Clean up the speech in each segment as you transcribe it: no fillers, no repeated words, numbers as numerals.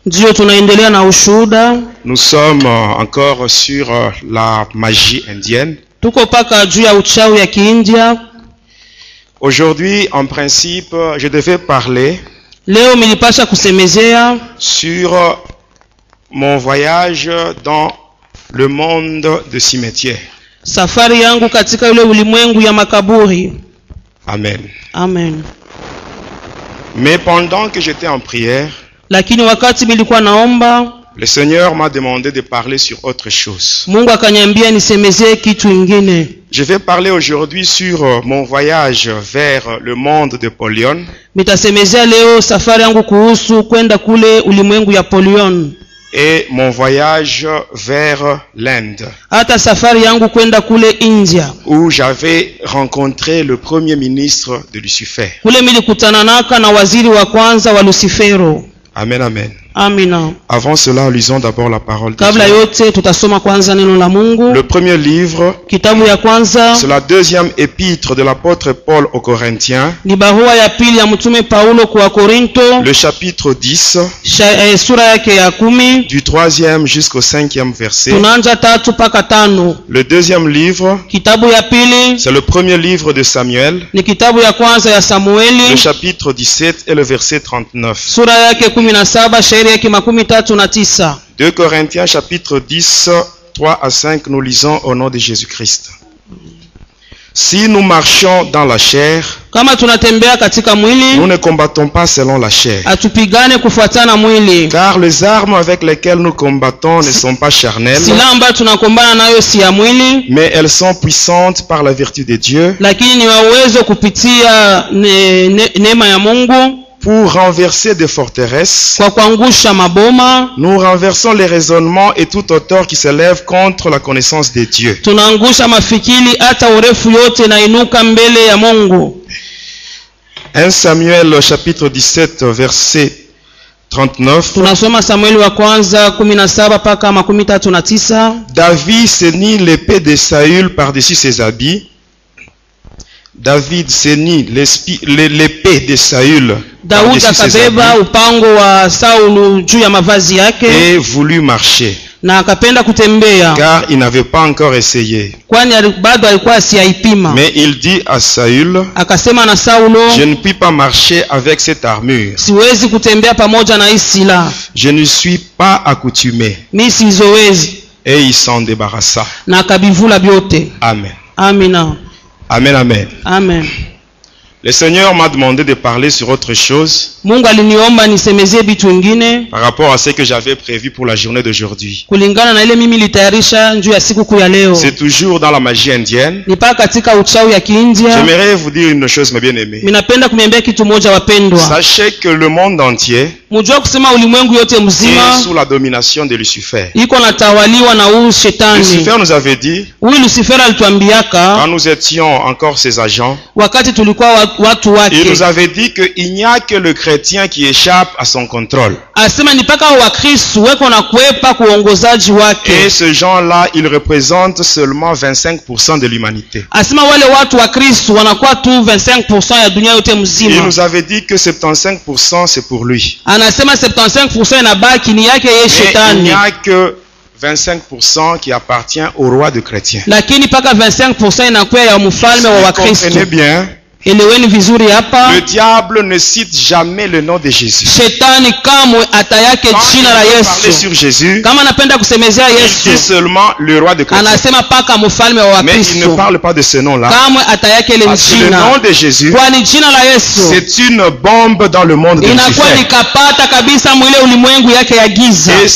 Ndio tunaendelea na ushuhuda. Nous sommes encore sur la magie indienne. Tuko paka juu ya uchawi ya Kiindia. Aujourd'hui, en principe, je devais parler Leo nilipasha kusemezea sur mon voyage dans le monde de cimetière. Safari yangu katika ule ulimwengu ya makaburi. Amen. Amen. Mais pendant que j'étais en prière, lakini wakati nilikuwa naomba, le Seigneur m'a demandé de parler sur autre chose. Mungu akaniambia nisemezee kitu ingine. Je vais parler aujourd'hui sur mon voyage vers le monde de Polion. Nitasemezea leo safari yangu kuhusu kwenda kule ulimwengu ya Polion. Et mon voyage vers l'Inde. Hata safari yangu kwenda kule India. Où j'avais rencontré le premier ministre de Lucifer. Kule nilikutana naka na waziri wa kwanza wa Lucifero. Amen, amen. Amina. Avant cela, lisons d'abord la parole de Kabla Dieu. yote tutasoma kwanza neno la Mungu. Le premier livre, Kitabu ya kwanza, c'est la deuxième épître de l'apôtre Paul aux Corinthiens. ni barua ya pili ya mtume Paulo kwa Korinto. Le chapitre 10, Sura yake ya 10. du 3e jusqu'au 5e verset. Tunaanza 3 mpaka 5. Le deuxième livre, Kitabu ya pili, c'est le premier livre de Samuel. ni kitabu ya kwanza ya Le Samueli. chapitre 17 et le verset 39. Sura yake 17, shairi yake 39. 2 Corinthiens chapitre 10, 3 à 5, nous lisons au nom de Jésus-Christ. Si nous marchons dans la chair, Kama tunatembea katika mwili, nous ne combattons pas selon la chair. atupigane kufuatana mwili. Car les armes avec lesquelles nous combattons ne sont pas charnelles, Silaha ambayo tunakombana nayo si ya mwili, mais elles sont puissantes par la vertu de Dieu lakini ni uwezo kupitia neema ya Mungu pour renverser des forteresses. kwa kuangusha maboma. Nous renversons les raisonnements et toute hauteur qui s'élève contre la connaissance de Dieu. Tunaangusha mafikiri hata urefu yote na inuka mbele ya Mungu. 1 Samuel chapitre 17 verset 39. Tunasoma Samueli wa kwanza 17 mpaka 39. David ceignit l'épée de Saül par-dessus ses habits. David ceignit l'épée de Saül Daudi par-dessus ses akabeba habits upango wa Saulu juu ya mavazi yake et voulut marcher, na akapenda kutembea, car il n'avait pas encore essayé. kwani bado alikuwa asiyaipima. Mais il dit à Saül, Akasema na Saulo, je ne puis pas marcher avec cette armure. siwezi kutembea pamoja na hii silaha, Je ne suis pas accoutumé. mimi sizowezi. Et il s'en débarrassa. Na akabivula vyote. Amen. Amina. Amen, amen. Amen. Le Seigneur m'a demandé de parler sur autre chose Mungu aliniomba nisemezee vitu vingine par rapport à ce que j'avais prévu pour la journée d'aujourd'hui. kulingana na ile mimi nilitayarisha juu ya siku kuu ya leo. C'est toujours dans la magie indienne. Ni paka katika uchawi ya Kiindia. J'aimerais vous dire une chose, mes bien-aimés. Minapenda kuniambia kitu moja wapendwa. Sachez que le monde entier Mujua kusema ulimwengu yote est mzima sous la domination de Lucifer. iko natawaliwa na huyu shetani. Lucifer nous avait dit, Huyu Lucifer alituambiaka quand nous étions encore ses agents, wakati tulikuwa watu il wake, nous avait dit qu'il n'y a que le chrétien qui échappe à son contrôle. asema ni paka Wakristo weko na kuepa kuongozaji wake. Et ces gens-là, ils représentent seulement 25% de l'humanité. Asema wale watu wa Kristo wanakuwa tu 25% ya dunia yote Il mzima. nous avait dit que 75% c'est pour lui. Anasema 75% inabaki ni yake yeye Mais il shetani. n'y a que 25% qui appartient au roi de chrétiens. Lakini paka 25% inakuwa ya mfalme wa Vous Wakristo. comprenez bien, Eleweni vizuri hapa. le diable ne cite jamais le nom de Jésus. Shetani kamwe atayake Quand il jina la veut parler Yesu. sur Jésus, Kama anapenda kusemezea il dit Yesu, seulement le roi de chrétiens. anasema paka mfalme wa Mais il ne Wakristo. parle pas de ce nom-là. Kamwe atayake ile Parce que le nom jina. de Jésus, Kwani jina la Yesu c'est une bombe dans le monde de inakuwa Lucifer. nikapata kabisa mwile ulimwengu yake ya giza. Et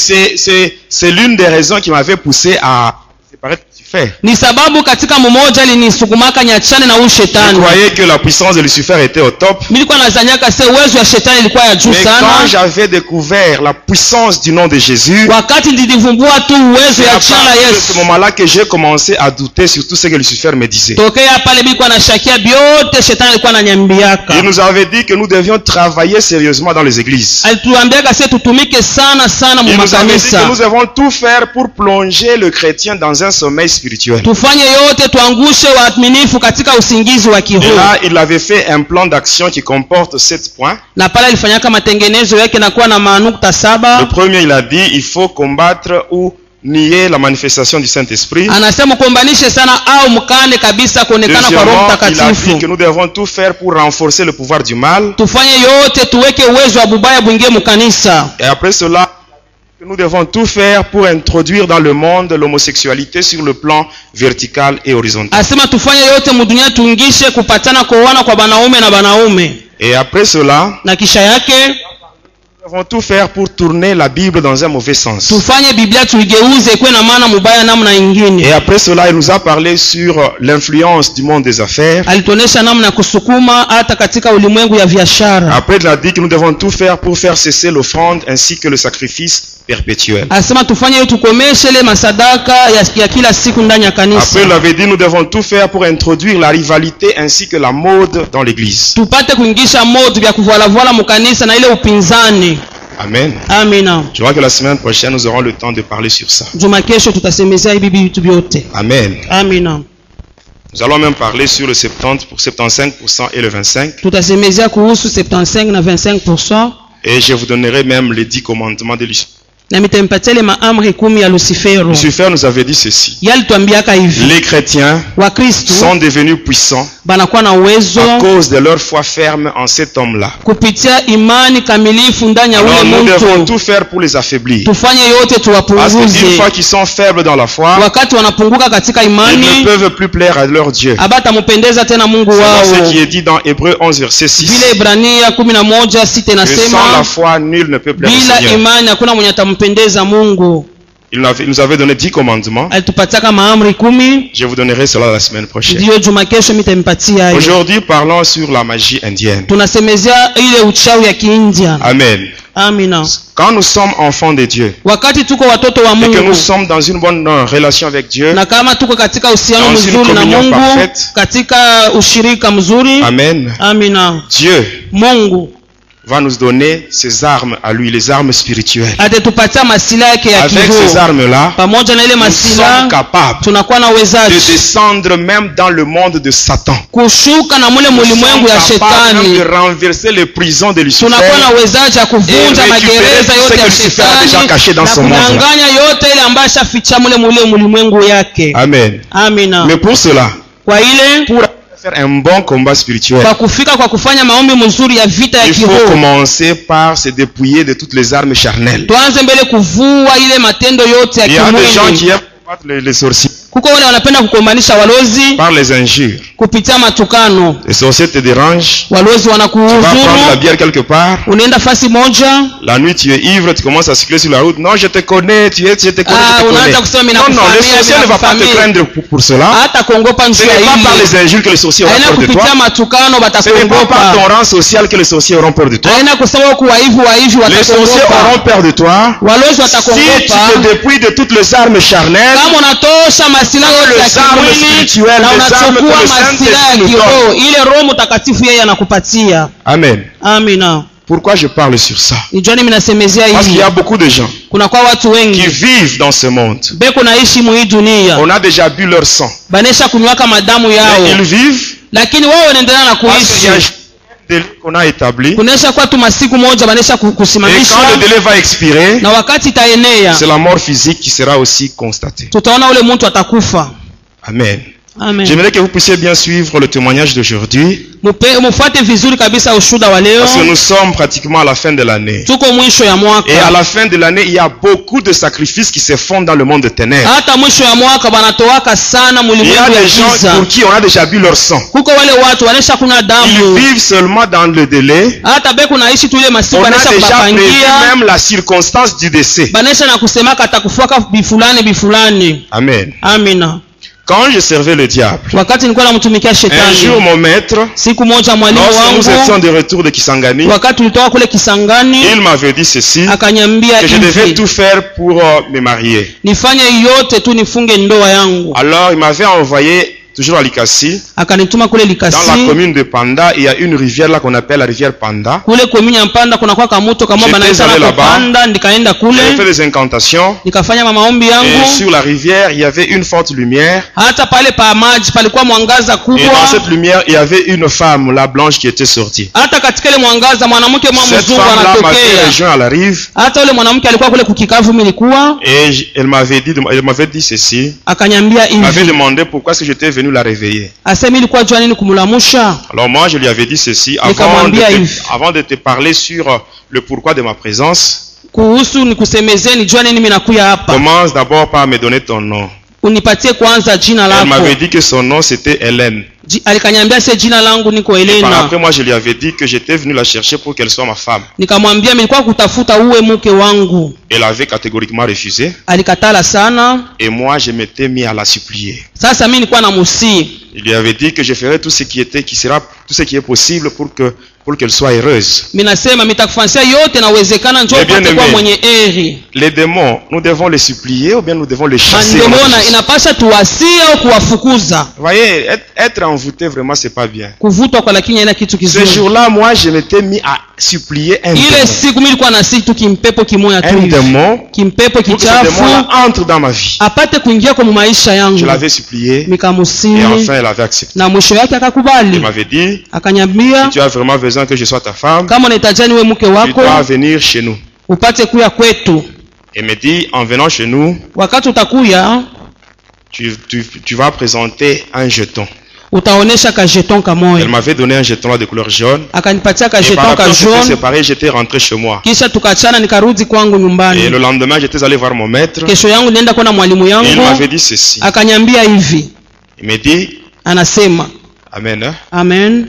c'est l'une des raisons qui m'avait poussé à séparer de Lucifer. Ni sababu katika mmoja linisukumaka nyachane na huyu Je shetani. croyais que la puissance de Lucifer était au top. Mimi nilikuwa nadhaniaka se uwezo wa shetani ilikuwa ya juu Mais quand sana. j'avais découvert la puissance du nom de Jésus, Wakati nilivumbua tu uwezo c'est ya à jina la partir de ce Yesu. moment-là que j'ai commencé à douter sur tout ce que Lucifer me disait. Tokea pale nilikuwa nashakia vyote shetani alikuwa ananiambiaka. Il nous avait dit que nous devions travailler sérieusement dans les églises. Alituambiaka sisi tutumike sana sana mu Il nous avait dit que makanisa. nous devons tout faire pour plonger le chrétien dans un sommeil spirituel. spirituel. Tufanye yote tuangushe waaminifu katika usingizi wa Et kiroho. là, il avait fait un plan d'action qui comporte 7 points. Na pale alifanyaka matengenezo yake na kuwa na manukta Le 7. premier, il a dit, il faut combattre ou nier la manifestation du Saint-Esprit. Anasema kuombanishe sana au mkane kabisa kuonekana kwa Roho Deuxièmement, il a dit que Mtakatifu. nous devons tout faire pour renforcer le pouvoir du mal. Tufanye yote tuweke uwezo wa bubaya buingie mkanisa. Et après cela, nous devons tout faire pour introduire dans le monde l'homosexualité sur le plan vertical et horizontal. Asema tufanye yote mudunia tuingishe kupatana kuoana kwa banaume na banaume. Et après cela, Na kisha yake nous devons tout faire pour tourner la Bible dans un mauvais sens. tufanye Biblia tuigeuze ikuwe na maana mubaya namna Et ingine. après cela, il nous a parlé sur l'influence du monde des affaires. Alituonesha namna ya kusukuma hata katika ulimwengu ya biashara. Après, il a dit que nous devons tout faire pour faire cesser l'offrande ainsi que le sacrifice perpétuel. Asema tufanye yote tukomeshe ile masadaka ya kila siku ndani ya kanisa. Après, il avait dit nous devons tout faire pour introduire la rivalité ainsi que la mode dans l'église. Tupate kuingisha moto vya kuvuala mukanisa na ile upinzani. Amen. Amina. Je crois que la semaine prochaine, nous aurons le temps de parler sur ça. Juma kesho tutasemezea hivi vitu vyote. Amen. Amina. Nous allons même parler sur le 70 pour 75% et le 25. Tutasemezea kuhusu 75 na 25%. Et je vous donnerai même les 10 commandements de Lucifer. Na mitampatia ile maamri 10 ya Lucifero. Lucifer nous avait dit ceci. Yalituambiaka hivi. Les chrétiens Wakristo sont devenus puissants banakuwa na uwezo à cause de leur foi ferme en cet homme-là. kupitia imani kamilifu ndani ya Alors ule nous devons mtu. tout faire pour les affaiblir. Tufanye yote Parce qu'une tuwapunguze. fois qu'ils sont faibles dans la foi, Wakati wanapunguka katika ils ne imani peuvent plus plaire à leur Dieu. abatampendeza tena Mungu C'est wao. ce qui est dit dans Hébreux 11 verset 6. Vile Ibrania 11:6 Que sans la inasema foi, nul ne peut plaire au bila Seigneur. imani hakuna mwenye atampendeza Mungu. Il nous avait donné 10 commandements. Alitupataka maamri 10. Je vous donnerai cela la semaine prochaine. Ndiyo juma kesho mitampatia hayo. Aujourd'hui, parlons sur la magie indienne. Tunasemezea ile uchawi ya Kiindia. Amen. Amina. Quand nous sommes enfants de Dieu Wakati tuko watoto wa et que nous Mungu sommes dans une bonne relation avec Dieu, na kama tuko katika uhusiano dans une mzuri na communion Mungu, parfaite. katika ushirika mzuri, Amen, amina, Dieu Mungu va nous donner ses armes à lui, les armes spirituelles. atatupatia masila yake ya Avec ces kiroho. armes-là, Pamoja na ile nous sommes masila capables tunakuwa na de uwezaji descendre même dans le monde de Satan. kushuka na mule Nous sommes mulimwengu ya capables même de shetani. renverser les prisons de Lucifer Tunakuwa na uwezaji ya kuvunja Et magereza récupérer yote ce ya que Lucifer a déjà caché shetani dans na son monde. kunyang'anya yote ile ambayo ashaficha mule mulimwengu yake. Amen. Amina. Mais pour cela, Kwa ile pour faire un bon combat spirituel, kwa kufika kwa kufanya maombi mzuri ya vita ya il faut kiroho, commencer par se dépouiller de toutes les armes charnelles. tuanze mbele kuvua ile matendo yote ya Il y a des gens qui kimwili. aiment combattre les sorciers Kuko wale wanapenda kukombanisha walozi par les injures. kupitia matukano. Les sorciers te dérangent, Walozi tu vas prendre la wanakuhuzuru, bière quelque part, unaenda fasi moja, la nuit tu es ivre, tu commences à circuler sur la route. Non, je te connais, je te connais, je te unaanza kusema connais. mimi Non, non, le nakufamia, sorcier ne va pas te nakufamia. craindre pour cela. hata kuongopa Ce njia n'est pas par hii. les injures que les sorciers auront Haina peur de toi. kupitia matukano Ce n'est pas par batakuogopa. ton rang social que les sorciers auront peur de toi. Haina kusema huku waivu Les sorciers watakuogopa. auront peur de toi. Walozi Si tu watakuogopa te dépouilles de toutes les armes charnelles, kama unatosha masila yote ya les armes kimwili spirituelles, na les armes que unachukua le masila ya Saint-Esprit nous kiroho, ile Roho Mtakatifu yeye anakupatia. Amen. Amina. Pourquoi je parle sur ça? Nijua nimi nasemezea Parce qu'il hii. y a beaucoup de gens Kuna kwa watu qui wengi vivent dans ce monde. beko naishi muhii dunia On a déjà bu leur sang. banesha kunywaka madamu Mais yao, ils vivent lakini wao wanaendelea na parce qu'il y a un kuishi. délai qu'on a établi. Kunesha kwa tu masiku moja banesha Et quand kusimamisha, le délai va expirer, na wakati itaenea c'est la mort physique qui sera aussi constatée. tutaona ule mtu atakufa. Amen. Amen. J'aimerais que vous puissiez bien suivre le témoignage d'aujourd'hui. Mufuate vizuri kabisa ushuda wa leo. Parce que nous sommes pratiquement à la fin de l'année. Tuko mwisho ya Et à mwaka. la fin de l'année, il y a beaucoup de sacrifices qui se font dans le monde de ténèbres. Hata mwisho ya mwaka banatoaka sana Il y a mulimwengu ya des gens giza. pour qui on a déjà bu leur sang. Kuko wale watu wanesha kunywa Ils damu. vivent seulement dans le délai. Hata beku naishi tu ile masiku On a banesha déjà prévu kubapangia. même la circonstance du décès. Banesha na kusemaka atakufuaka bifulani bifulani. Amen. Amina. Quand je servais le diable, Wakati nilikuwa namtumikia un jour shetani, mon maître, siku moja mwalimu lorsque nous étions wangu de retour de Kisangani, wakati tulitoka kule Kisangani il m'avait dit ceci, akanyambia que je devais hivi, tout faire pour me marier. nifanye yote tu nifunge ndoa yangu. Alors il m'avait envoyé toujours à Likasi. akanituma kule Dans Likasi. la commune de Panda, il y a une rivière là qu'on appelle la rivière Panda. Kule commune ya Mpanda kuna kwa kamoto kama J'étais banaita allé na là-bas. Panda, nikaenda J'ai fait kule des incantations. nikafanya maombi Et yangu. sur la rivière, il y avait une forte lumière. Hata pale pa maji palikuwa mwangaza Et dans kubwa. cette lumière, il y avait une femme, la blanche, qui était sortie. Hata katika ile mwangaza mwanamke mwa Cette mzungu femme-là m'avait anatokea. rejoint à la rive. Hata yule mwanamke alikuwa kule kukikavu nilikuwa, Et elle m'avait dit ceci. akanyambia Elle m'avait hivi. demandé pourquoi est-ce que j'étais venu la réveiller. Asemi ilikuwa jua nini kumulamusha? Alors moi, je lui avais dit ceci. Avant de te parler sur le pourquoi de ma présence, Kuhusu nikusemezeni jua nini mimi nakuya hapa. commence d'abord par me donner ton nom. Unipatie kwanza jina Elle m'avait lako. dit que son nom c'était Hélène. Alikanyambia se jina langu niko Par Elena. après, moi, je lui avais dit que j'étais venu la chercher pour qu'elle soit ma femme. Nikamwambia nilikuwa kutafuta uwe mke wangu. Elle avait catégoriquement refusé. Alikatala sana. Et moi, je m'étais mis à la supplier. Sasa mimi nilikuwa namusii. Il lui avait dit que je ferais tout ce qui est possible pour qu'elle soit heureuse. Mimi nasema nitakufanyia yote nawezekana njoo upate kwa mwenye heri. Les démons, nous devons les supplier ou bien nous devons les chasser. Mandemona inapasha tuwasie au kuwafukuza. Vous voyez, être envoûté vraiment c'est pas bien. Kuvutwa kwa lakini haina kitu Ce kizuri. jour-là, moi, je m'étais mis à supplier un Ile démon. siku mimi nilikuwa nasi tu kimpepo kimoya tu Un hivi. démon. Kimpepo Pour que ce kichafu démon-là entre dans ma vie. apate kuingia kwa maisha yangu. Je l'avais supplié. Et Nikamusii enfin, elle avait accepté. na mwisho yake Elle akakubali. m'avait dit, Akanyambia si tu as vraiment besoin que je sois ta femme, kama unahitaji niwe mke tu wako dois venir chez nous. upate kuya kwetu. Elle me dit, en venant chez nous, Wakati utakuya tu vas présenter un jeton. utaonesha ka jeton Elle kamoya. m'avait donné un jeton là de couleur jaune. Akanipatia ka Et par jeton après, ka on s'était jaune. séparés, j'étais rentré chez moi. Kisha tukachana nikarudi kwangu Et le nyumbani. lendemain, j'étais allé voir mon maître. Kesho yangu nienda kwa mwalimu Et il yangu. m'avait dit ceci. Akanyambia hivi. Il me dit, Anasema Amen. Hein? amen.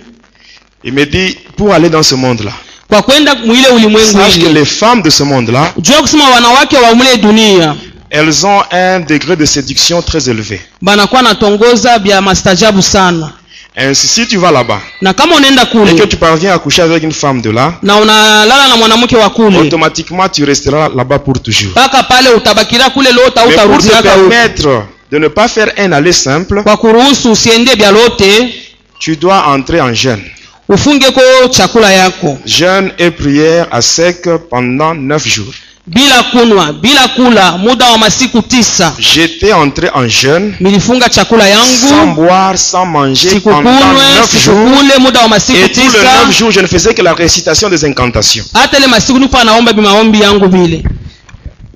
Il me dit, pour aller dans ce monde-là, Kwa kwenda mwile ulimwengu sache que hili. les femmes de ce monde-là, Jua kusema wanawake wa mle dunia elles ont un degré de séduction très élevé. banakuwa natongoza bya mastajabu sana. Ainsi, si tu vas là-bas Na kama unaenda et que kule tu parviens à coucher avec une femme de là, na unalala na mwanamke wa kule, automatiquement tu resteras là-bas pour toujours. mpaka pale utabakira kule lota Mais pour utarudi te haka huko. permettre de ne pas faire un aller simple, Kwa kuruhusu usiende bya lote, tu dois entrer en jeûne. ufunge ko chakula yako Jeûne et prière à sec pendant 9 jours. bila kunwa bila kula muda wa masiku 9. J'étais entré en jeûne, Nilifunga chakula sans yangu boire, sans manger pendant sikukunwe 9 jours. sikukule muda wa masiku Et tous les 9 9. jours, je ne faisais que la récitation des incantations. Hata ile masiku nilikuwa naomba bimaombi yangu vile.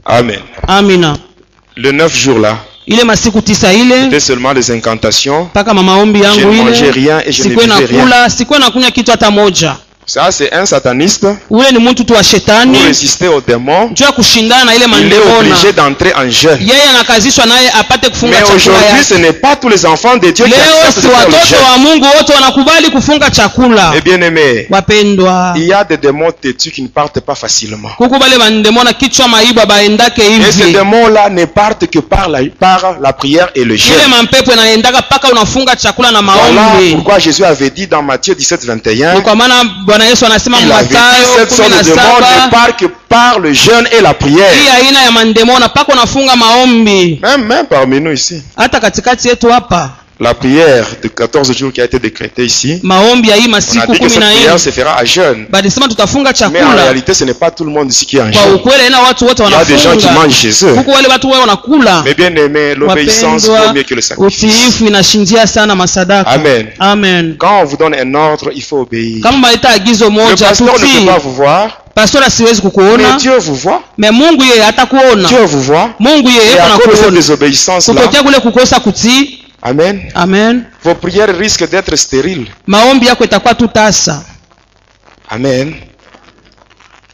Amen. Amina. Le 9 jours là, Ile masiku 9 ile c'était seulement des incantations. mpaka maombi Je yangu ne mangeais ile rien et je ne sikuwe buvais rien. nakula sikuwe nakunywa kitu hata moja. Ça, c'est un sataniste. Ule ni mtu tu wa Pour shetani résister aux démons, juu ya kushindana na ile il est mandemona. obligé d'entrer en jeûne. Yeye anakazishwa naye apate kufunga Mais chakula aujourd'hui, ce yake. n'est pas tous les enfants de Dieu qui Leo acceptent si de faire le watoto jeûne. wa Mungu wote wanakubali kufunga chakula. Eh bien aimé, Wapendwa, il y a des démons têtus qui ne partent pas facilement. kuku bale bandemona kichwa maiba baendake Et ces hivi. démons-là ne partent que par la prière et le Ile jeûne. mampepo yanaendaka paka unafunga chakula na Voilà maombi. pourquoi Jésus avait dit dans Matthieu 17, 21, Ni kwa maana Bwana Yesu anasema il avait dit Mathayo cette sorte de démons ne 17 part que par le jeûne et la prière. hii aina ya mandemona paka unafunga maombi. Même parmi nous ici. Hata katikati yetu hapa La prière de 14 jours qui a été décrétée ici, maombi ya hii on a masiku dit que cette 14 prière se fera à jeûne. balisema tutafunga Mais en chakula. réalité, ce n'est pas tout le monde ici qui est en Kwa jeûne. ukweli ina watu wote Il y a des gens qui wanafunga. mangent chez eux. Huku wale watu wao wanakula. Mais bien aimé, l'obéissance vaut Wapendwa, mieux que le sacrifice. utiifu inashindia sana masadaka. Amen. Amen. Quand on vous donne un ordre, il faut obéir. Kama maleta agizo Le moja pasteur ne peut tutii. pas vous voir, Pastora siwezi mais kukuona. Dieu vous voit. Me Mungu yeye hatakuona. Dieu vous voit. Mungu yeye Et à cause de cette anakuona. désobéissance-là, Kutokea kule kukosa kutii. Amen, Amen. vos prières risquent d'être stériles. Maombi yako itakuwa tu tasa. Amen.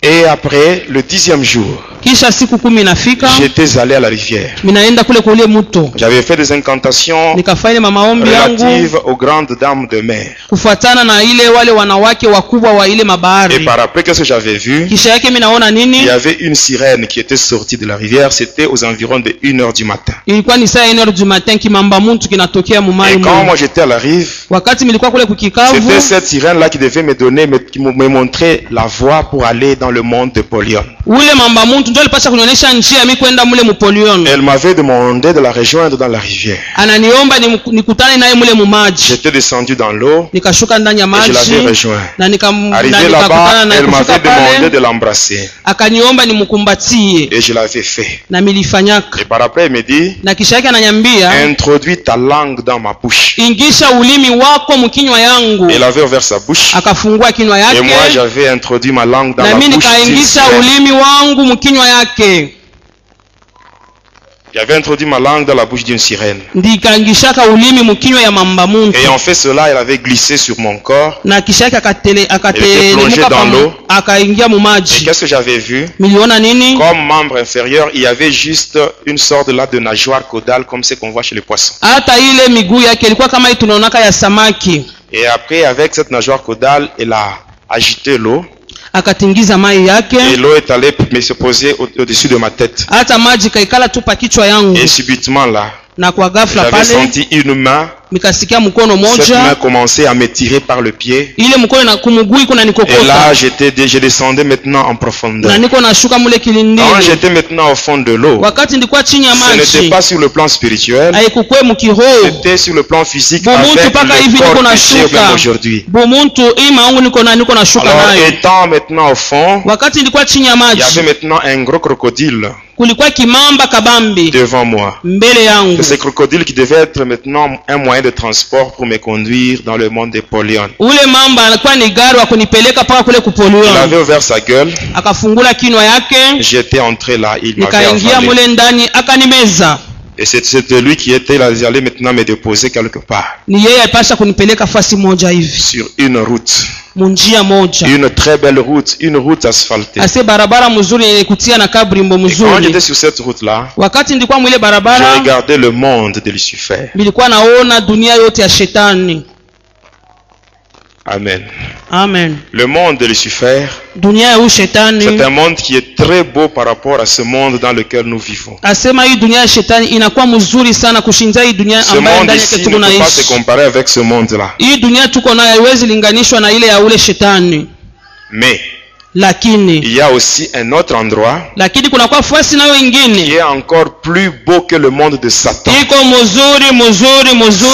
Et après le 10e jour, Kisha siku 10 inafika, j'étais allé à la rivière. minaenda kule kule mto. J'avais fait des incantations Nikafanya maombi yangu relatives aux grandes dames de mer. kufuatana na ile wale wanawake wakubwa wa ile Et mabahari. par après, qu'est-ce que j'avais vu? Kisha yake mimi naona Il nini? y avait une sirène qui était sortie de la rivière. C'était aux environs de 1h du matin. Ilikuwa ni saa 1h du matin, kimamba muntu kinatokea mumai Et quand mwe. moi j'étais à la rive, Wakati nilikuwa kule kukikavu, c'était cette sirène-là qui devait me donner, qui me montrer la voie pour aller dans le monde de Polion. ule mamba muntu ndio alipasha kunionyesha njia mimi kwenda mule Mupolion. Elle m'avait demandé de la rejoindre dans la rivière. Ananiomba nikutane naye mule mu maji. J'étais descendu dans l'eau. Nikashuka ndani ya Et maji. je l'avais rejoint. Na Arrivé là-bas, elle m'avait demandé de l'embrasser. Akaniomba nimkumbatie. Et je l'avais fait. Na milifanyaka. Et par après, elle me dit, Na kisha yake ananiambia, introduis ta langue dans ma bouche. Ingisha ulimi wako mkinywa yangu. Elle avait ouvert sa bouche. Akafungua kinywa yake. Et moi, j'avais introduit ma langue dans la na bouche. Na mimi nikaingisha ulimi wangu mkinywa yake. J'avais introduit ma langue dans la bouche d'une sirène. Ndikaingishaka ulimi mkinywa ya mamba muntu. Et en fait cela, elle avait glissé sur mon corps. Na kisha yake Elle était plongée dans l'eau. Akaingia mu Et maji. qu'est-ce que j'avais vu? Miliona nini? Comme membre inférieur, il y avait juste une sorte là de nageoire caudale comme ce qu'on voit chez les poissons. Hata ile miguu yake ilikuwa kama hii tunaonaka ya samaki. Et après, avec cette nageoire caudale, elle a agité l'eau. Akatingiza mai yake. Et l'eau est allée me se poser au-dessus de ma tête. Hata maji kaikala tu pa kichwa yangu. Et subitement là, na kwa ghafla j'avais pale senti une main. Mikasikia mkono Cette main moja. commençait à me tirer par le pied. Ile mkono na kumugui kuna Et nikokota. là, je descendais maintenant en profondeur. Na niko nashuka mule Quand kilindini. j'étais maintenant au fond de l'eau, Wakati ndikuwa chini ya ce n'était maji. pas sur le plan spirituel, Haikukwe mukiroho. c'était sur le plan physique Bumuntu avec paka hivi le niko corps na péché même shuka. aujourd'hui. Bumuntu ima wangu niko nashuka Alors, nayo. étant maintenant au fond, Wakati ndikuwa chini ya il y maji. avait maintenant un gros crocodile Kulikuwa kimamba kabambi devant moi. mbele yangu. C'est ce crocodile qui devait être maintenant un moyen de transport pour me conduire dans le monde des Polion. Ule mamba alikuwa ni gari wa kunipeleka paka kule Il Kupolion. avait ouvert sa gueule. Akafungula kinywa yake. J'étais entré là, il m'avait Nikaingia avalé. mule ndani akanimeza. Et c'était lui qui était là, allait maintenant me déposer quelque part. Ni yeye alipasha kunipeleka fasi moja hivi. Sur une route. Munjia moja. Une très belle route, une route asphaltée. Ase barabara mzuri yenye kutia na kabrimbo Et quand mzuri. j'étais sur cette route-là, Wakati ndikuwa mwile je barabara, regardais le monde de Lucifer. nilikuwa naona dunia yote ya shetani. Amen. Amen. Le monde de Lucifer, Dunia ya shetani. c'est un monde qui est très beau par rapport à ce monde dans lequel nous vivons. Asema hii dunia ya shetani inakuwa mzuri sana kushinda hii dunia Ce ambayo monde ndani yake ici tuko ne peut pas se naishi. comparer avec ce monde-là. Hii dunia tuko nayo haiwezi linganishwa na ile ya ule shetani. Mais Lakini il y a aussi un autre endroit kuna kwa fasi nayo qui ingine. est encore plus beau que le monde de Satan. Iko mzuri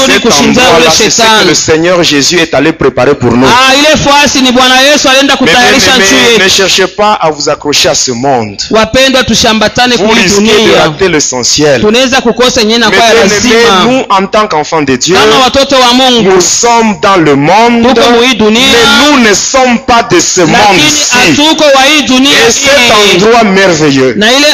Cet kushinda ule endroit-là, c'est ce que le shetani. Seigneur Jésus est allé préparer pour nous. Ile fasi ni Bwana Yesu alienda kutayarisha nchi Ne yetu. cherchez pas à vous accrocher à ce monde. Wapendwa tushambatane Vous kwa risquez de dunia. rater l'essentiel. Tunaweza kukosa yenyewe na Mais kwa bien-aimés, lazima. nous, en tant qu'enfants de Dieu, Kama watoto wa Mungu nous sommes dans le monde, tuko mu hii mais dunia, nous ne sommes pas de ce lakini monde-ci. hatuko wa hii dunia Et cet hii. endroit merveilleux, Na ile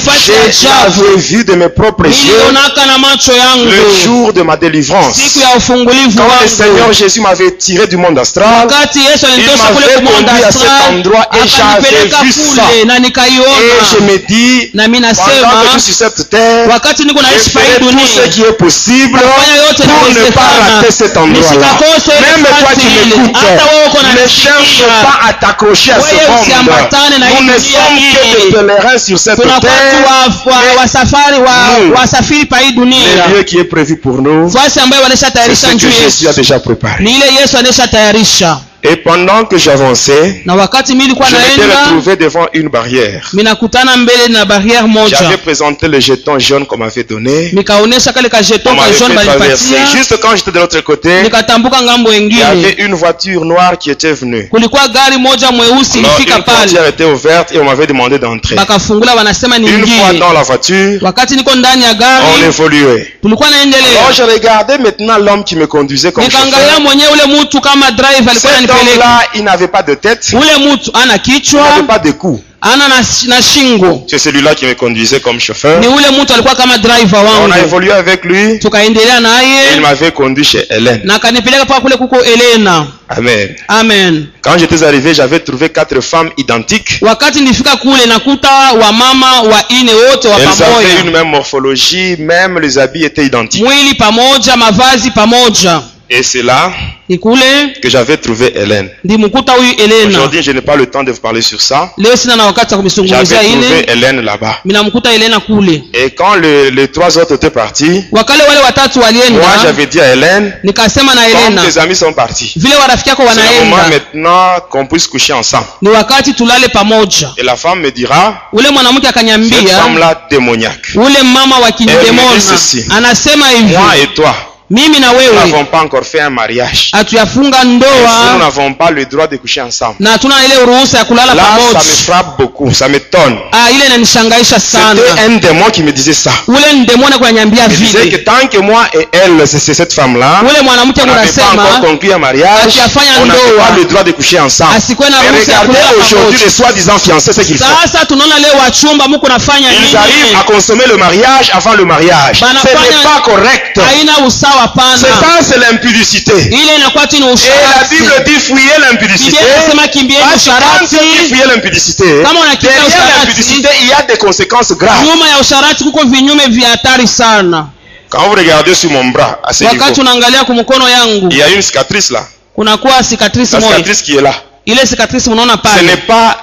fasi ya ajabu j'avais vu de mes propres yeux nilionaka na macho yangu le jour de ma délivrance. siku ya ufungulivu Quand le wangu. Seigneur Jésus m'avait tiré du monde astral, Wakati Yesu il alinitosha kule m'avait kumonda conduit à cet astral, endroit et akanipeleka j'avais vu ça. kule na Et je nikaiona. me dis, Na mimi pendant que je nasema suis sur cette terre, wakati niko je naishi pa hii ferai tout ce dunia qui est possible nafanya yote pour ne pas inawezekana. rater cet endroit-là. Nisikakose ile Même toi fasi qui ile. m'écoutes, Hata wewe uko ne cherche unanisikia. pas à t'accrocher à ce Wewe monde. usiambatane na hii Nous ne dunia sommes hii. que des pèlerins sur cette Tunakuwa terre. wasafari Nous, wasafiri pa hii dunia. Le lieu qui est prévu pour nous, Fasi ambayo wanesha c'est tayarisha ce njuu que Jésus a Yesu. déjà préparé. Ni ile Yesu anesha tayarisha. Et pendant que j'avançais, Na wakati mimi nilikuwa je m'étais naenda, retrouvé devant une barrière. minakutana mbele na barrière moja. J'avais présenté le jeton jaune qu'on m'avait donné. Nikaonesha kale ka On jeton ka m'avait jaune fait traverser. balipatia. Juste quand j'étais de l'autre côté, Nikatambuka ngambo il y avait wengine. une voiture noire qui était venue. Kulikuwa gari moja mweusi Alors, ilifika une pale. portière était ouverte et on m'avait demandé d'entrer. Bakafungula wanasema Une fois niingie. dans la voiture, Wakati niko ndani ya on gari, évoluait. tulikuwa Alors naendelea. je regardais maintenant l'homme qui me conduisait comme Nikaangalia chauffeur. mwenyewe ule mtu kama driver alikuwa Cet ananipeleka. homme-là, il n'avait pas de tête, Ule mtu ana il kichwa, n'avait pas de cou. ana na shingo. C'est celui-là qui me conduisait comme chauffeur. Ni ule mtu alikuwa kama driver On a wangu. évolué avec lui. Tukaendelea Et il naye m'avait conduit chez Hélène. na akanipeleka paka kule kuko Elena. Amen. Amen. Quand j'étais arrivé, j'avais trouvé 4 femmes identiques. Wakati nilifika kule nakuta wamama wa ine wote wa Elles avaient une pamoja. même morphologie, même les habits étaient identiques. Mwili pamoja, mavazi pamoja. Et c'est là ni kule que j'avais trouvé Hélène. ndimkuta huyu Elena. Aujourd'hui, je n'ai pas le temps de vous parler sur ça. Leo sina na wakati wa kumzungumzia J'avais trouvé ile. Hélène là-bas. Minamkuta Elena kule. Et quand les trois autres étaient partis, Wakale wale watatu moi walienda, j'avais dit à Hélène, nikasema na comme Elena, tes amis sont partis, vile warafiki yako c'est le moment wanaenda, maintenant qu'on puisse coucher ensemble. ni wakati tulale pamoja. Et la femme me dira, Ule mwanamke cette akanyambia, femme-là démoniaque. ule mama wa kindemona ceci. anasema hivi, Moi et toi, mimi na nous wewe n'avons pas encore fait un mariage. hatuyafunga Nous ndoa n'avons pas le droit de coucher ensemble. na hatuna ile ruhusa ya kulala Là, ça pamoja. me frappe beaucoup, ça m'étonne. Ile inanishangaisha sana. C'était un démon qui me disait ça. Ule ndemona kunanyambia Il disait que vile. tant que moi et elle, c'est cette femme-là, Ule mwanamke on n'avait pas kunasema encore conclu un mariage, hatujafanya on n'avait ndoa, pas le droit de coucher ensemble. asikuwe na Et ruhusa ya regardez kulala aujourd'hui pamoja. les soi-disant fiancés, ce qu'ils font. Sasa tunaona leo wachumba mko nafanya Ils arrivent à nini? consommer le mariage avant le mariage. Ce n'est pas correct. Haina usawa C'est pana. ça, c'est l'impudicité. Ile inakuwa tu ni Et la usharati. Bible dit fuyez l'impudicité. Biblia inasema kimbieni Parce que quand usharati. on dit fuyez l'impudicité, Kama unakimbia derrière usharati, l'impudicité, il y a des conséquences graves. nyuma ya usharati kuko vinyume vya hatari sana. Quand vous regardez sur mon bras, à ce niveau, Wakati unaangalia kwa mkono yangu, il y a une cicatrice là. kunakuwa cicatrice La moja. cicatrice qui est là. Ile cicatrice unaona Ce n'est pale, pas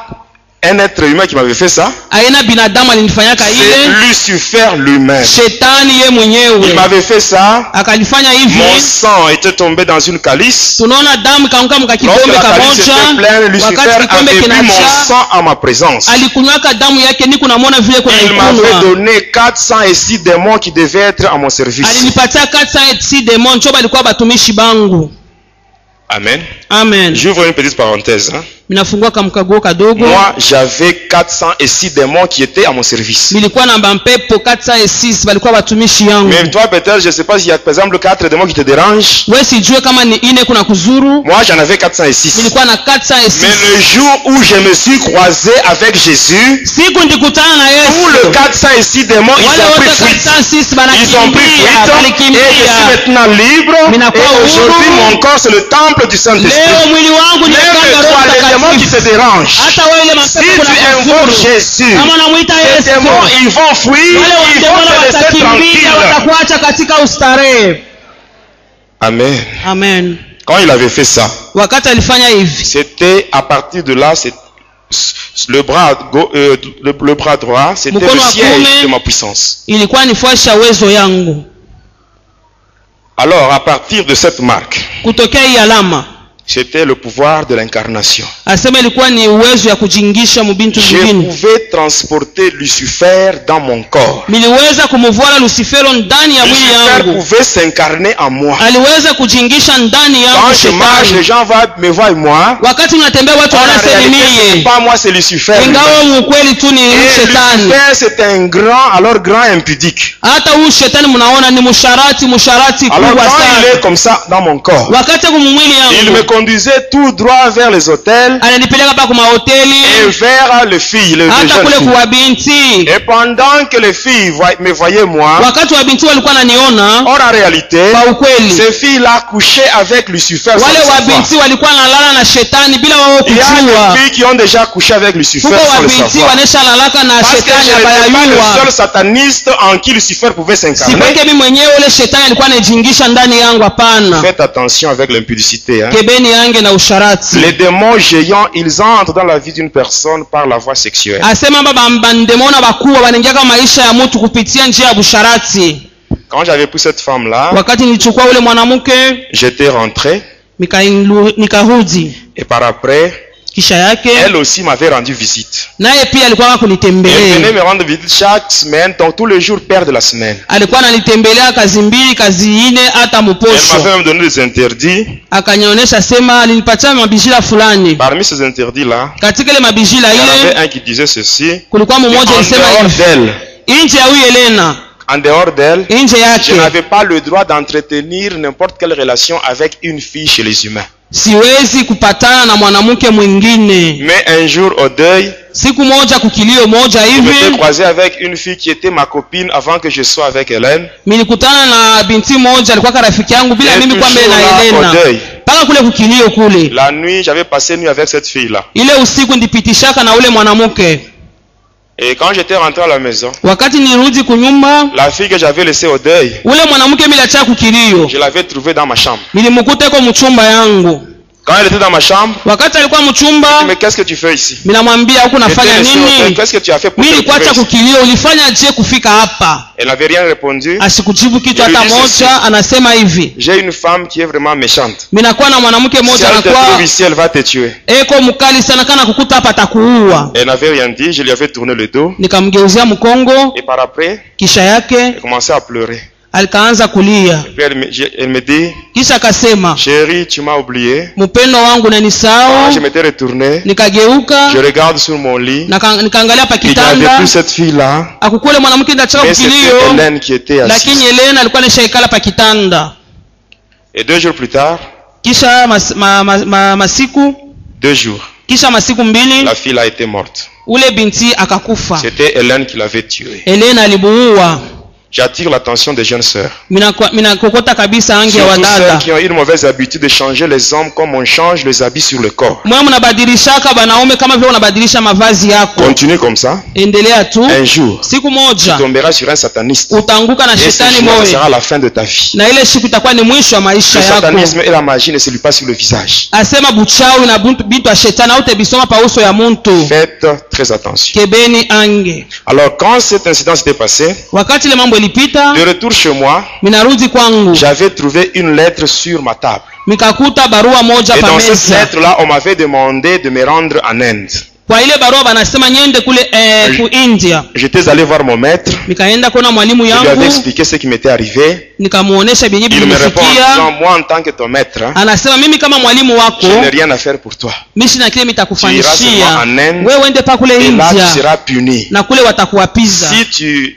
un être humain qui m'avait fait ça. haina binadamu alinifanyaka C'est ile, Lucifer lui-même. shetani ye Il mwenyewe m'avait fait ça. akalifanya Mon hivi. sang était tombé dans une calice. Tunaona damu kaanguka mka Lorsque kikombe la calice était kamoja. pleine, Lucifer Wakati kikombe avait bu mon kinajaa, sang en ma présence. alikunywaka damu yake, niko namwona vile kuna Il m'avait ikunywa. donné 406 démons qui devaient être à mon service. Alinipatia 406 demon, njo balikuwa batumishi bangu. Amen. Amen. J'ouvre une petite parenthèse. Minafungua kamkaguo kadogo. Moi, j'avais 406 démons qui étaient à mon service. Nilikuwa na mpepo 406 balikuwa batumishi yangu. Mais toi, peut-être, je ne sais pas s'il y a par exemple 4 démons qui te dérangent. Wewe sijue kama ni ine kuna kuzuru. Moi, j'en avais 406. Nilikuwa na Mais 406. le jour où je me suis croisé avec Jésus, Siku ndikutana na tous les Yesu. 406 démons, ils Wale ont pris wote fuite. 406 Ils ont pris banakimbia, fuite et je balikimbia. suis maintenant libre. Minakuwa Et aujourd'hui, huru. mon corps, c'est le temple du Saint-Esprit. Leo mwili wangu ni Même hekalu la toi, Roho les démons qui Mtakatifu. te dérangent, Hata wewe ile si mapepo tu kuna invoques kuzuru. Jésus, Kama unamwita les Yesu, démons, ils vont fuir, wale ils vont wademona te laisser watakimbia, tranquille. watakuacha katika ustarehe. Amen. Amen. Quand il avait fait ça, Wakati alifanya hivi, c'était à partir de là, le bras droit, c'était Mkono le wa siège kuume. de ma puissance. ilikuwa ni fuasha uwezo yangu. Alors, à partir de cette marque, Kutokea hii alama, c'était le pouvoir de l'incarnation. asema ilikuwa ni uwezo ya kujingisha mubintu Je mwingine. pouvais transporter Lucifer dans mon corps. Niliweza kumuvua Lucifero ndani ya mwili Lucifer yangu. pouvait s'incarner en moi. Aliweza kujingisha ndani yangu Quand je marche, les shetani. gens me voient moi. Wakati unatembea watu En wanasema réalité, ce n'est mie. pas moi, c'est Lucifer. Ingawa mkweli tu ni Et shetani. Lucifer, c'est un grand, alors grand impudique. Hata huyu shetani mnaona ni musharati Alors kubwa quand il sana. est comme ça dans mon corps, Wakati kumumwili il me yangu conduisait tout droit vers les hôtels ananipeleka pa kuma et hoteli, vers les filles, les hata jeunes kule filles. kuwa binti. Et pendant que les filles me voyaient moi, Wakati wa binti walikuwa naniona, or en réalité, kwa ukweli ces filles-là couchaient avec Lucifer sans wale le wa savoir. binti walikuwa nalala na shetani bila wao Il y a kujua. des filles qui ont déjà couché avec Lucifer Kuko wa sans le binti savoir. wanesha lalaka na Parce que shetani je n'étais pas le abayayua. seul sataniste en qui Lucifer pouvait s'incarner. Sikweke mimi mwenyewe ule shetani alikuwa anajingisha ndani yangu, hapana. Faites attention avec l'impudicité. Hein. Kebeni yange na usharati. Les démons géants, ils entrent dans la vie d'une personne par la voie sexuelle. Asema baba bandemona bakubwa wanaingia maisha ya mtu kupitia njia ya busharati. Quand j'avais pris cette femme-là, Wakati nilichukua ule mwanamke j'étais rentré nikarudi, et par après, kisha yake elle aussi m'avait rendu visite. naye pia alikuwa Elle venait kunitembelea. me rendre visite chaque semaine, donc tous les jours père de la semaine. Alikuwa ananitembelea kazi mbili kazi ine hata Elle muposho. m'avait même donné des interdits. Akanionyesha sema alinipatia mabijila fulani. Parmi ces interdits-là, Katika ile mabijila il y en avait ile un qui disait ceci. kulikuwa mmoja En alisema dehors hivi, d'elle, nje ya huyu Elena, en dehors d'elle, nje je yake n'avais pas le droit d'entretenir n'importe quelle relation avec une fille chez les humains. siwezi kupatana na mwanamke mwingine. Mais un jour au deuil, Siku moja kukilio moja je m'étais hivi croisé avec une fille qui était ma copine avant que je sois avec Hélène. nilikutana na binti moja alikuwa rafiki yangu bila Et mimi kwa mbele toujours na là, Elena. au deuil. Paka kule kukilio kule. La nuit, j'avais passé nuit avec cette fille-là. Ile usiku ndipitishaka na ule mwanamke. Et quand j'étais rentré à la maison, Wakati nirudi kunyumba, la fille que j'avais laissée au deuil, ule mwanamke mimi niliacha kukilio, je l'avais trouvée dans ma chambre. nilimkuta yuko mchumba yangu. Quand elle était dans ma chambre, Wakati alikuwa mchumba, mais qu'est-ce que tu fais ici? mimi namwambia huko nafanya J'étais laissé au deuil. nini? Qu'est-ce que tu as fait pour Mimi te nilikuacha retrouver ici? kukilio, ulifanya je kufika hapa? Elle n'avait rien répondu. Asikujibu kitu hata Nirudi sisi. moja, anasema hivi. J'ai une femme qui est vraiment méchante. Mimi nakuwa na mwanamke Si mmoja elle te anakuwa trouve ici, elle va te tuer. eko mkali sana, kana kukuta hapa atakuua. Elle n'avait rien dit, je lui avais tourné le dos. Nikamgeuzia mkongo, Et par après, kisha yake elle commençait à pleurer. alikaanza kulia. Et puis elle me dit, Kisha akasema, chérie, tu m'as oublié. mpendo wangu Quand unanisahau. je m'étais retourné, Nikageuka, je regarde sur mon lit. nikaangalia pa Il n'y avait kitanda, plus cette fille-là, akukule mwanamke ndachaka mais c'était kukilio, Hélène qui était lakini assise. Helena alikuwa anashaikala pa kitanda. Et 2 jours plus tard, Kisha masiku 2 jours, kisha masiku mbili, la fille a été morte. ule binti akakufa. C'était Hélène qui l'avait tuée. Helena alibuua. J'attire l'attention des jeunes sœurs. Minakokota kabisa ange ya Surtout celles wadada. qui ont une mauvaise habitude de changer les hommes comme on change les habits sur le corps. Mwe mnabadilishaka banaume kama vile unabadilisha mavazi yako. Continue comme ça. Endelea tu. Un jour, Siku tu moja tomberas sur un sataniste. utaanguka na Et ce shetani jour moyo. sera la fin de ta vie. Na ile siku itakuwa ni mwisho wa maisha Le yako. satanisme et la magie ne se lient pas sur le visage. Asema buchawi na bintu ya shetani au tebisoma pa uso ya muntu. Faites très attention. Kebeni ange. Alors quand cet incident s'était passé, Wakati ile mambo ilipita, de retour chez moi, minarudi kwangu. j'avais trouvé une lettre sur ma table. Mikakuta barua moja Et pa dans cette meza. lettre-là, on m'avait demandé de me rendre en Inde. Kwa ile barua banasema nyende kule ku India. J'étais allé voir mon maître. Nikaenda kuona mwalimu Je lui avais yangu, expliqué ce qui m'était arrivé. nikamuonesha benye Il me répond en disant, bilinifikia. moi en tant que ton maître, hein, Anasema mimi kama mwalimu wako, je n'ai rien à faire pour toi. mimi sina kile Tu iras nitakufanyishia. seulement en Inde. Wewe uende pa kule Et là, tu India seras puni. na kule watakuwapiza.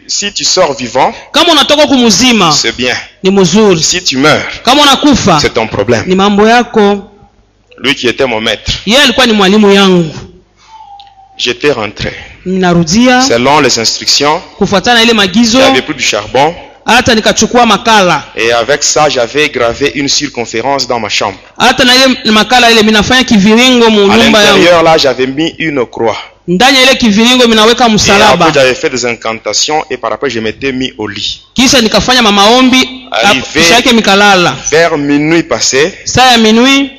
Si tu sors vivant, Kama unatoka kumuzima c'est bien. ni mzuri. Si tu meurs, Kama unakufa c'est ton problème. ni mambo yako. Lui qui était mon maître, Yeye alikuwa ni mwalimu yangu. j'étais rentré. Ninarudia Selon les instructions, kufuatana na ile magizo, j'avais pris du charbon. hata nikachukua makala. Et avec ça, j'avais gravé une circonférence dans ma chambre. Hata na ile makala ile minafanya kiviringo mu À nyumba yangu. l'intérieur, là, j'avais mis une croix. Ndani ya ile kiviringo minaweka Et msalaba. après, j'avais fait des incantations et par après, je m'étais mis au lit. Kisha nikafanya maombi, Arrivé. kisha yake mikalala. Vers minuit passé, Saa ya minui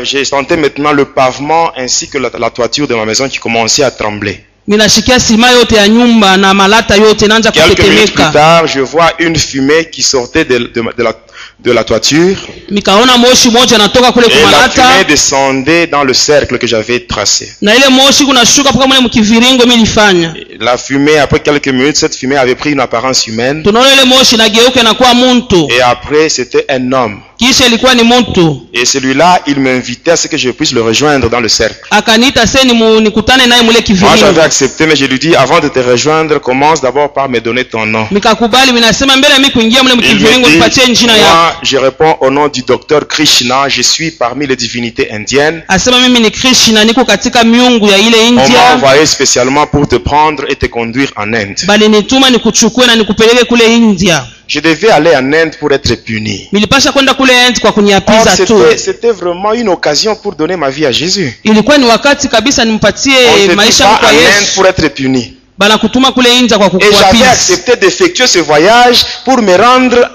j'ai senti maintenant le pavement ainsi que la toiture de ma maison qui commençait à trembler. ninashikia sima yote ya nyumba na malata yote naanza Quelques minutes plus kutetemeka. tard, je vois une fumée qui sortait de la toiture. Nikaona moshi moja natoka kule Et la kumalata fumée descendait dans le cercle que j'avais tracé. na ile moshi kunashuka mpaka mule mkiviringo mimi nilifanya. La fumée, après quelques minutes, cette fumée avait pris une apparence humaine. Tunaona ile moshi nageuka na kuwa muntu. Et après, c'était un homme. Kisha ilikuwa ni muntu. Et celui-là, il m'invitait à ce que je puisse le rejoindre dans le cercle. Akaniita seni nikutane naye mule Moi, j'avais kiviringo. accepté, mais je lui dis, avant de te rejoindre, commence d'abord par me donner ton nom. Nikakubali, minasema mbele mimi kuingia mule Il mkiviringo me nipatie dit, jina yako. moi, je réponds au nom du docteur Krishna, je suis parmi les divinités indiennes. Asema mimi ni Krishna, niko katika miungu ya ile On m'a India. envoyé spécialement pour te prendre et te conduire en Inde. Bali nituma nikuchukue na nikupeleke kule India. Je devais aller en Inde pour être puni. Nilipasha kwenda kule India kwa Or, kuniapiza tu. c'était vraiment une occasion pour donner ma vie à Jésus. Ilikuwa ni wakati kabisa nimpatie On ne te dit maisha pas kwa en Inde Yesu. pour être puni. Bana kutuma kule India kwa Et j'avais kukuapiza. accepté d'effectuer ce voyage pour me rendre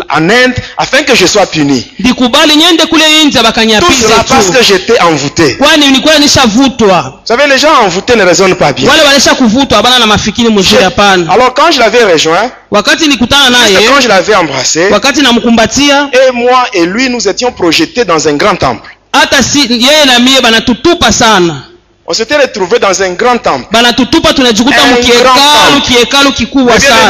en Inde afin que je sois puni. Ndikubali nyende kule India Tout bakaniapize cela parce tu. que j'étais envoûté. Kwani nilikuwa nishavutwa. Vous savez, les gens envoûtés ne raisonnent pas bien. Wale walisha kuvutwa bana na mafikiri mzuri hapana. Alors quand je l'avais rejoint, Wakati nikutana c'est naye, quand je l'avais embrassé, wakati namkumbatia, et moi et lui, nous étions projetés dans un grand temple. hata si yeye na mie banatutupa sana. On s'était retrouvés dans un grand temple. Banatutupa tunajikuta Un grand mkiekalu kikubwa sana.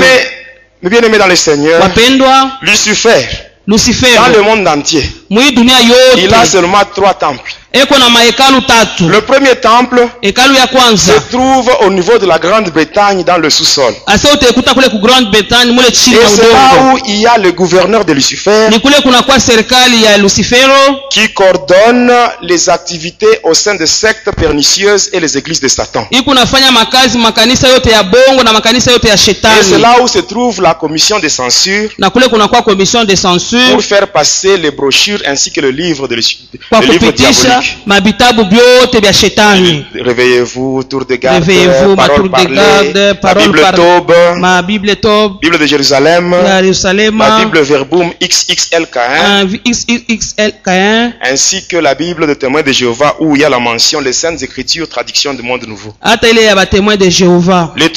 Mes bien-aimés dans le Seigneur, Wapendwa, Lucifer, Lucifer dans le monde entier, mwi dunia il a yote seulement 3 temples. eko na mahekalu tatu. Le premier temple Hekalu ya se kwanza trouve au niveau de la Grande-Bretagne dans le sous-sol. asa utaikuta kule ku Grand Bretagne mule chini Et ya c'est là udongo. où il y a le gouverneur de Lucifer Ni kule kunakuwa serikali ya Lucifero qui coordonne les activités au sein des sectes pernicieuses et les églises de Satan. iko nafanya makazi makanisa yote ya bongo na makanisa yote ya Et c'est shetani. là où se trouve la commission de censure Na kule kunakuwa commission de censure pour faire passer les brochures ainsi que le livre kwa diabolique. kupitisha mabitabu byote bya shetani. Réveillez-vous, tour de garde, Réveillez-vous, ma parole tour de garde, parlée, la parole Bible parlée, Tob, ma Bible Tob, Bible de Jérusalem, Jérusalem, la Bible Verbum XXLK1, XXLK1, ainsi que la Bible de témoins de Jéhovah où il y a la mention les Saintes Écritures, traduction du monde nouveau. hata ile ya batémoins de Jéhovah. Les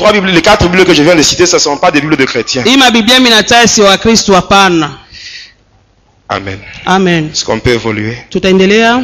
quatre Bibles que je viens de citer, ce ne sont pas des Bibles de chrétiens. Hii mabiblia minataja si wa Kristo, hapana. Amen. Amen. Est-ce qu'on peut évoluer? Tutaendelea.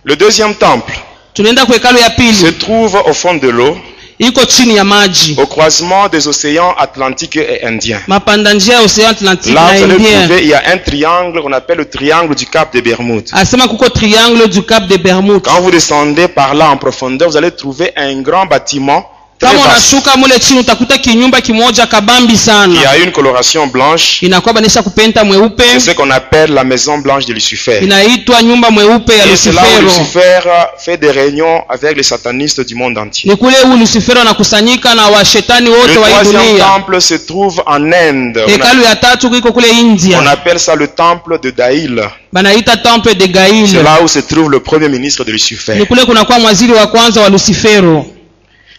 Le deuxième temple Tunaenda kwa hekalu ya se pili, trouve au fond de l'eau, iko chini ya maji, au croisement des océans Atlantique et Indien. mapanda njia ya Ocean Atlantique Là, na vous allez Indien. trouver, il y a un triangle qu'on appelle le triangle du Cap de Bermude. Asema kuko triangle du Cap de Bermude. Quand vous descendez par là en profondeur, vous allez trouver un grand bâtiment très Kama vaste unashuka mule chini utakuta kinyumba kimoja kabambi qui sana, a une coloration blanche. inakuwa banisha kupenta mweupe, C'est ce qu'on appelle la maison blanche de Lucifer. inaitwa nyumba mweupe ya Et c'est là où Lucifero. Lucifer fait des réunions avec les satanistes du monde entier. Ni kule huu Lucifero anakusanyika na washetani Le wote wa hii troisième dunia. temple se trouve en Inde. Hekalu ya tatu iko kule On India, appelle ça le temple de Daïl. banaita temple de C'est Gaïl. là où se trouve le premier ministre de Lucifer. Ni kule kunakuwa mwaziri wa kwanza wa Lucifero.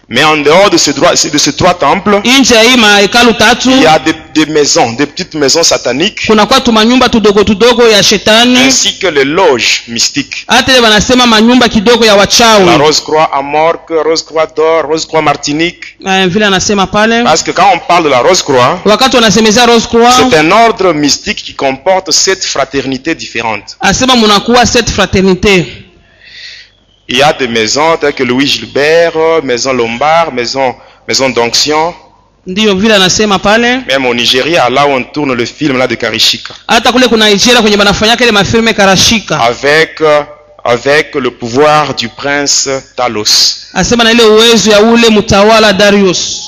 Mais en dehors de ces trois temples, Nje ya hii mahekalu tatu il y a des maisons, des petites maisons sataniques, kunakuwa tumanyumba tudogo tudogo ya shetani, ainsi que les loges mystiques. hata ile wanasema manyumba kidogo ya La wachawi. Rose-Croix à Morque, Rose-Croix d'Or, Rose-Croix Martinique. Vile anasema pale, Parce que quand on parle de la Rose-Croix, wakati wanasemezea Rose Croix, c'est un ordre mystique qui comporte 7 fraternités différentes. asema munakuwa cette fraternité. Il y a des maisons telles que Louis Gilbert, Maison Lombard, Maison d'Onction. Ndiyo vile anasema pale, Même au Nigeria, là où on tourne le film là de Karishika. hata kule kuna Nigeria kwenye banafanyaka ile mafilme Karashika. Avec le pouvoir du prince Talos. Asema na ile uwezo ya ule mtawala Darius.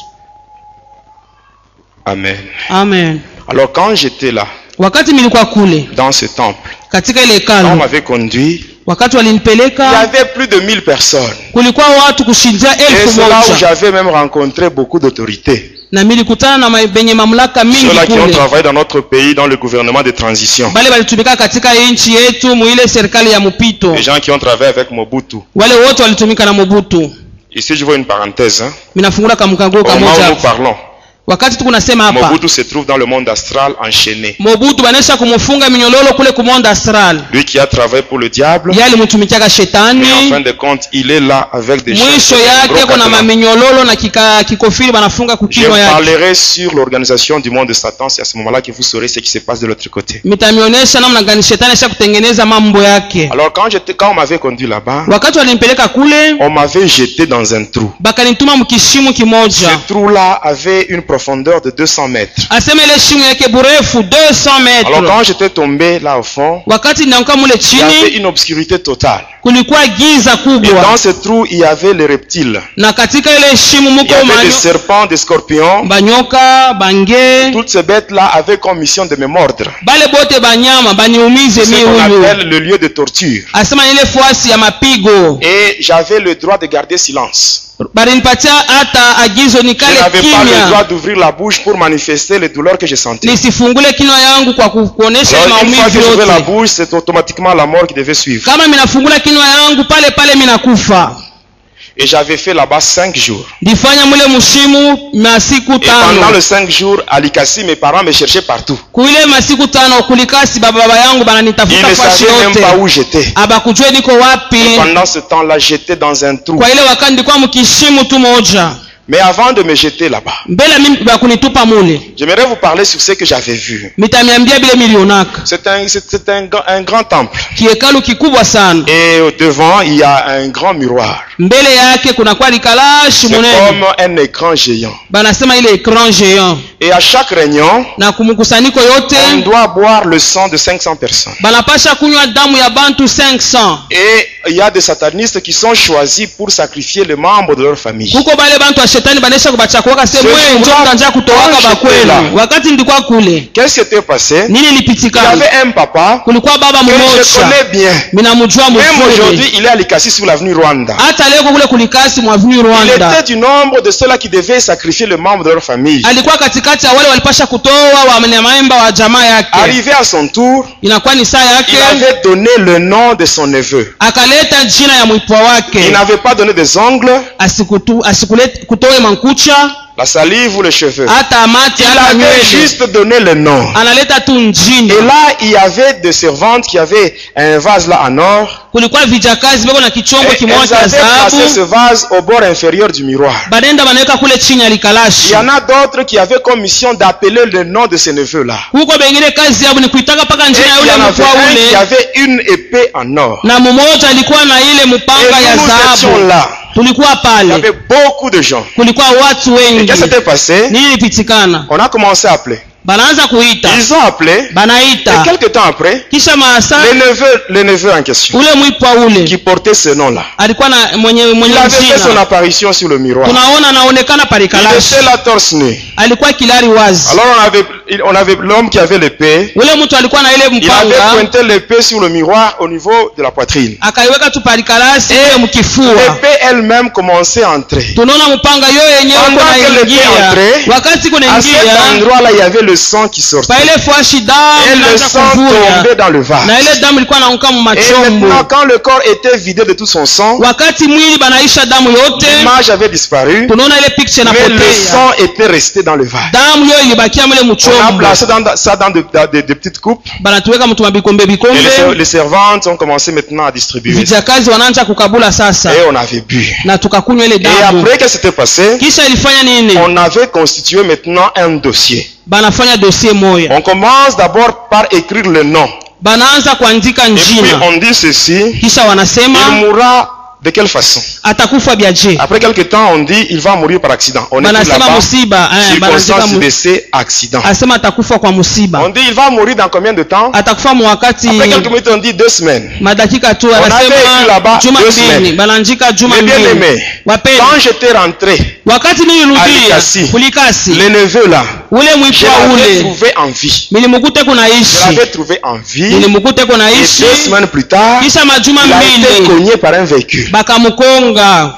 Amen. Amen. Alors quand j'étais là, Wakati nilikuwa kule dans ce temple, katika ile quand on hekalu, m'avait conduit, wakati il y walinipeleka avait plus de 1000 personnes. kulikuwa watu kushindia Et 1000 c'est là où moja, j'avais même rencontré beaucoup d'autorités. na milikutana na benye mamlaka mingi Ceux-là qui ont kule, travaillé dans notre pays, dans le gouvernement de transition. bale walitumika katika nchi yetu muile serikali ya mpito, Les gens qui ont travaillé avec Mobutu. wale wote walitumika na Mobutu. Ici, je vois une parenthèse. Hein. Minafungula kamkago Au moment où kamoja nous parlons, wakati tuko nasema hapa, Mobutu se trouve dans le monde astral enchaîné. Mobutu banesha kumufunga minyololo kule kumonda astral, Lui qui a travaillé pour le diable, yali mtumikiaka mais en fin shetani, de compte, il est là avec des mwisho chaînes, yake gros kuna cadenas. maminyololo na kikofiri banafunga Je kukinywa yake. parlerai sur l'organisation du monde de Satan. C'est à ce moment-là que vous saurez ce qui se passe de l'autre côté. Mitamionesha namna gani shetani asha kutengeneza mambo yake. Alors quand on m'avait conduit là-bas, Wakati walinipeleka kule, on m'avait jeté dans un trou. bakanituma mkishimu Ce kimoja. trou-là avait une profondeur de 200 mètres. Asema ile shimu yake burefu 200 Alors metre. quand j'étais tombé là au fond, Wakati ninaanguka mule il y avait chini, une obscurité totale. kulikuwa giza Et kubwa, dans ce trou, il y avait les reptiles. na katika ile shimu Il y muko avait des serpents, des scorpions. banyoka, bange, Toutes ces bêtes-là avaient comme mission de me mordre. bale bote banyama baniumize C'est ce mi qu'on huyu. appelle le lieu de torture. Asema ile fuasi ya mapigo, Et j'avais le droit de garder silence. balinipatia hata agizo Je nikale n'avais pas le droit kimya, d'ouvrir la bouche pour manifester les douleurs que je sentais. nisifungule kinywa yangu kwa kuonesha Alors, une fois que maumivu j'ouvrais la yote. bouche, c'est automatiquement la mort qui devait suivre. Kama minafungula kinywa yangu pale pale minakufa. Et j'avais fait là-bas 5 jours. Ndifanya mule mushimu masiku Et pendant tano. les 5 jours, à Likasi, mes parents me cherchaient partout. Kuile masiku tano kulikasi baba yangu Ils bananitafuta ne fashi savaient même pas yote. où j'étais. Abakujue niko wapi. Pendant ce temps-là, j'étais dans un trou. Kwa ile wakati ndikuwa mkishimu tu moja. Mais avant de me jeter là-bas, Mbele mimi bakunitupa mule. j'aimerais vous parler sur ce que j'avais vu. Mitamiambia bile milionaka. C'est un grand temple. Kiekalu kikubwa sana. Et au devant, il y a un grand miroir. Mbele yake kuna kwa likalashi C'est munene. comme un écran géant. Banasema ile écran géant. Et à chaque réunion, Na kumkusanyiko yote on doit boire le sang de 500 personnes. banapasha kunywa damu ya bantu 500. Et il y a des satanistes qui sont choisis pour sacrifier les membres de leur famille. Kuko bale bantu wa bashetani banesha kubachakuaka Ce semwe jour-là, njoo mtanja kutowaka quand j'étais bakwenu. là, Wakati nilikuwa kule qu'est-ce qui s'était passé? nini Il y ilipitikana? avait un papa Kulikuwa baba que je mmoja connais bien. minamjua Même mzuri, aujourd'hui, il est à Likasi sur l'avenue Rwanda. hata leo kule kulikasi mwa avenue Il Rwanda. était du nombre de ceux-là qui devaient sacrifier le membre de leur famille. Alikuwa katikati ya wale walipasha kutoa wanyamaimba wa jamaa yake. Arrivé à son tour, Inakuwa ni saa yake, il avait donné le nom de son neveu. akaleta jina ya mwipwa Il wake, n'avait pas donné des ongles, asikulete kutoe mankucha la salive ou les cheveux. hata amati Il hata avait nywele, juste donné le nom. analeta tu njina. Et là, il y avait des servantes qui avaient un vase là en or. Kulikuwa vijakazi beko na kichombo Et kimoja elles cha avaient placé ce dhahabu, vase au bord inférieur du miroir. banenda banaweka kule chini ya Il likalashi. y en a d'autres qui avaient comme mission d'appeler le nom de ces neveux-là. Huko bengine kazi yao ni kuitaka paka Et njina ya il y yule en avait mpwa un qui ule, avait une épée en or. na mmoja alikuwa na ile Et mpanga ya nous étions dhahabu. là. Tulikuwa Il y pale, avait beaucoup de gens. kulikuwa watu Et wengi. qu'est-ce qui s'était passé? Nini ilipitikana? On a commencé à appeler. Banaanza kuita, Ils ont appelé. Et banaita, quelques temps après, kisha maasa le neveu en question, ule mwipwa ule qui portait ce nom-là, alikuwa na mwenye il avait fait son jina, apparition sur le miroir. tunaona anaonekana Il parikalashi, était là torse nu. alikuwa kilari wazi. Alors on avait l'homme qui avait l'épée. Ule mtu alikuwa na ile Il avait mpanga, pointé l'épée sur le miroir au niveau de la poitrine. akaiweka tu parikalashi ile mkifua. L'épée elle-même commençait à entrer. Tunaona mpanga yo yenyewe Pendant que kuna l'épée entrait, ingia, wakati à cet kunaingia endroit-là, il y avait le sang qui sortait. pa ile fwashi damu Et le inaanza sang kuvuja, tombait dans le vase. na ile damu ilikuwa naanguka mu Et machombo. maintenant, quand le corps était vidé de tout son sang, Wakati mwili banaisha damu yote, l'image avait disparu, tunaona ile picture mais le inapotea, sang était resté dans le vase. damu yo ilibakia mle On a mchombo. placé ça dans des petites coupes. Banatuweka mtu mabikombe Et bikombe, les servantes ont commencé maintenant à distribuer. vijakazi wanaanza kukabula sasa, Et on avait bu. na tukakunywa ile Et damu. après, qu'est-ce qui s'était passé? Kisha ilifanya nini? On avait constitué maintenant un dossier. Banafanya dossier moya, On commence d'abord par écrire le nom. banaanza kuandika Et puis njina, on dit ceci, kisha il wanasema mourra de quelle façon? atakufa biaje. Après quelque temps, on dit il va mourir par accident. On écrit Banasema là-bas, musiba, circonstance du décès, accident. asema atakufa kwa musiba. On dit il va mourir dans combien de temps? Atakufa mwakati Après quelques minutes, on dit 2 semaines. madakika tu, avait écrit anasema là-bas juma 2 mbili, semaines. banaandika juma Mais bien mbili. aimé, Wapendwa, quand j'étais rentré, wakati nilirudia Alikasi. kulikasi, le neveu là, ule je mwipwa l'avais ule trouvé en vie. nilimukute Je kunaishi, l'avais trouvé en vie. nilimukute Et kunaishi, 2 semaines plus tard, kisha majuma il a été mbili cogné par un véhicule. bakamukonga.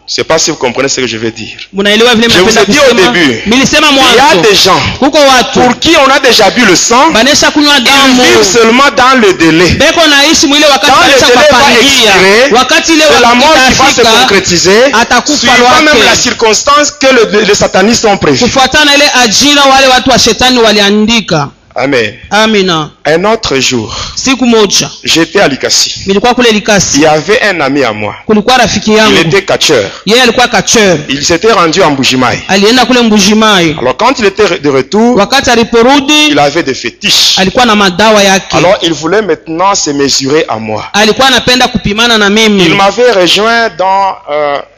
Je ne sais pas si vous comprenez ce que je veux dire. Munaelewa vile Je vous mnapenda ai dit au kusema? début, Nilisema Il y a mwanzo, des gens kuko watu pour qui on a déjà bu le sang, banesha kunywa ils damu vivent seulement dans le délai. beko naishi mwile wakati Quand le banesha délai va kupangia, expirer, wakati ile c'est la mort qui va se itafika concrétiser, atakufa suivant même la lwake, circonstance que les satanistes ont prévue. kufuatana ile ajira wale watu wa shetani waliandika. Amen. Amina. Un autre jour, Siku moja j'étais à Likasi. nilikuwa kule Il Likasi, y avait un ami à moi. kulikuwa rafiki Il yangu, était catcheur. yeye alikuwa kacheur, Il s'était rendu en Bujimaï. alienda kule Mbujimayi. Alors quand il était de retour, Wakati aliporudi il avait des fétiches. alikuwa na madawa yake, Alors il voulait maintenant se mesurer à moi. alikuwa anapenda kupimana na Il mimi, m'avait rejoint dans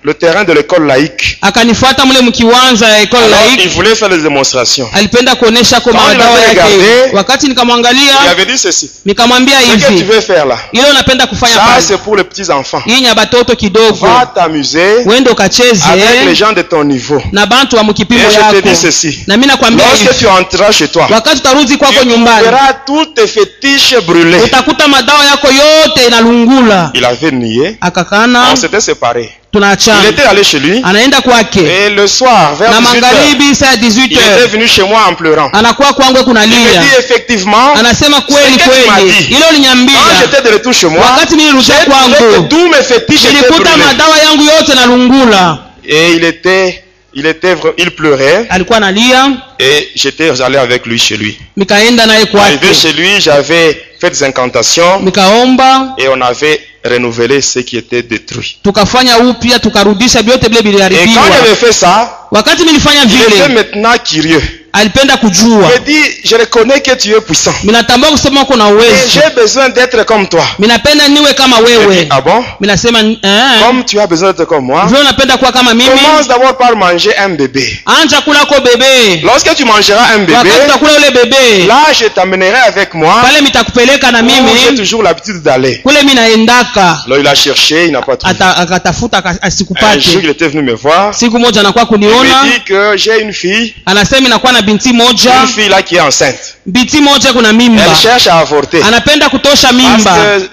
le terrain de l'école laïque. akanifuata mule mkiwanja ya ekole Alors il laiki, voulait faire des démonstrations. alipenda kuonesha kwa Quand madawa il avait yake. regardé, Wakati Il nikamwangalia avait dit ceci. nikamwambia Ce que tu hivi, veux faire là, ile unapenda kufanya ça pale, c'est pour les petits enfants. hii ni ya batoto kidogo, Va t'amuser wende ukacheze avec les gens de ton niveau. na bantu wa Et mkipimo je te yako. dis ceci. Na mimi nakwambia Lorsque hivi, tu entreras chez toi, wakati utarudi kwako tu nyumbani verras toutes tes fétiches brûlées. utakuta madawa yako yote inalungula. Il avait nié. Akakana, On s'était séparés. Il tunaachana, était allé chez lui. anaenda kwake, Et le soir, vers na 18h, magharibi saa il était 18h venu chez moi en pleurant. anakuwa kwangu Il me kunalia, dit effectivement, anasema kweli Ce que tu m'as kweli, dit. ile quand uliniambia j'étais de retour chez moi, wakati j'ai nilirudia trouvé que kwangu, tous mes fétiches étaient nilikuta brûlés. madawa yangu yote nalungula. Et il pleurait. Alikuwa analia, Et j'étais allé avec lui chez lui. nikaenda naye Arrivé kwake, chez lui, j'avais fait des incantations nikaomba, et on avait renouvelé ce qui était détruit. tukafanya upya, tukarudisha vyote vile Et quand viliharibiwa. j'avais fait ça, Wakati nilifanya il était vile, maintenant curieux. alipenda kujua. Il dit, je reconnais que tu es puissant. Minatambua kusema uko na Et uwezo. j'ai besoin d'être comme toi. Minapenda niwe kama Il dit, wewe. ah bon? Minasema Comme tu as besoin d'être comme moi, vile unapenda kuwa kama mimi. commence d'abord par manger un bébé. Anja kula ko bebe. Lorsque tu mangeras un bébé, Wakati utakula ule bebe, là je t'amènerai avec moi. pale mitakupeleka na Où j'ai mimi. toujours l'habitude d'aller. Kule mimi naendaka. Alors il a cherché, il n'a pas trouvé. Akatafuta Un jour asikupate. il était venu me voir. Siku moja anakuwa Il kuniona, me dit que j'ai une fille. anasema inakuwa na binti moja. Une fille là qui est enceinte. Binti moja kuna mimba. Elle cherche à avorter. Anapenda kutosha Parce mimba. que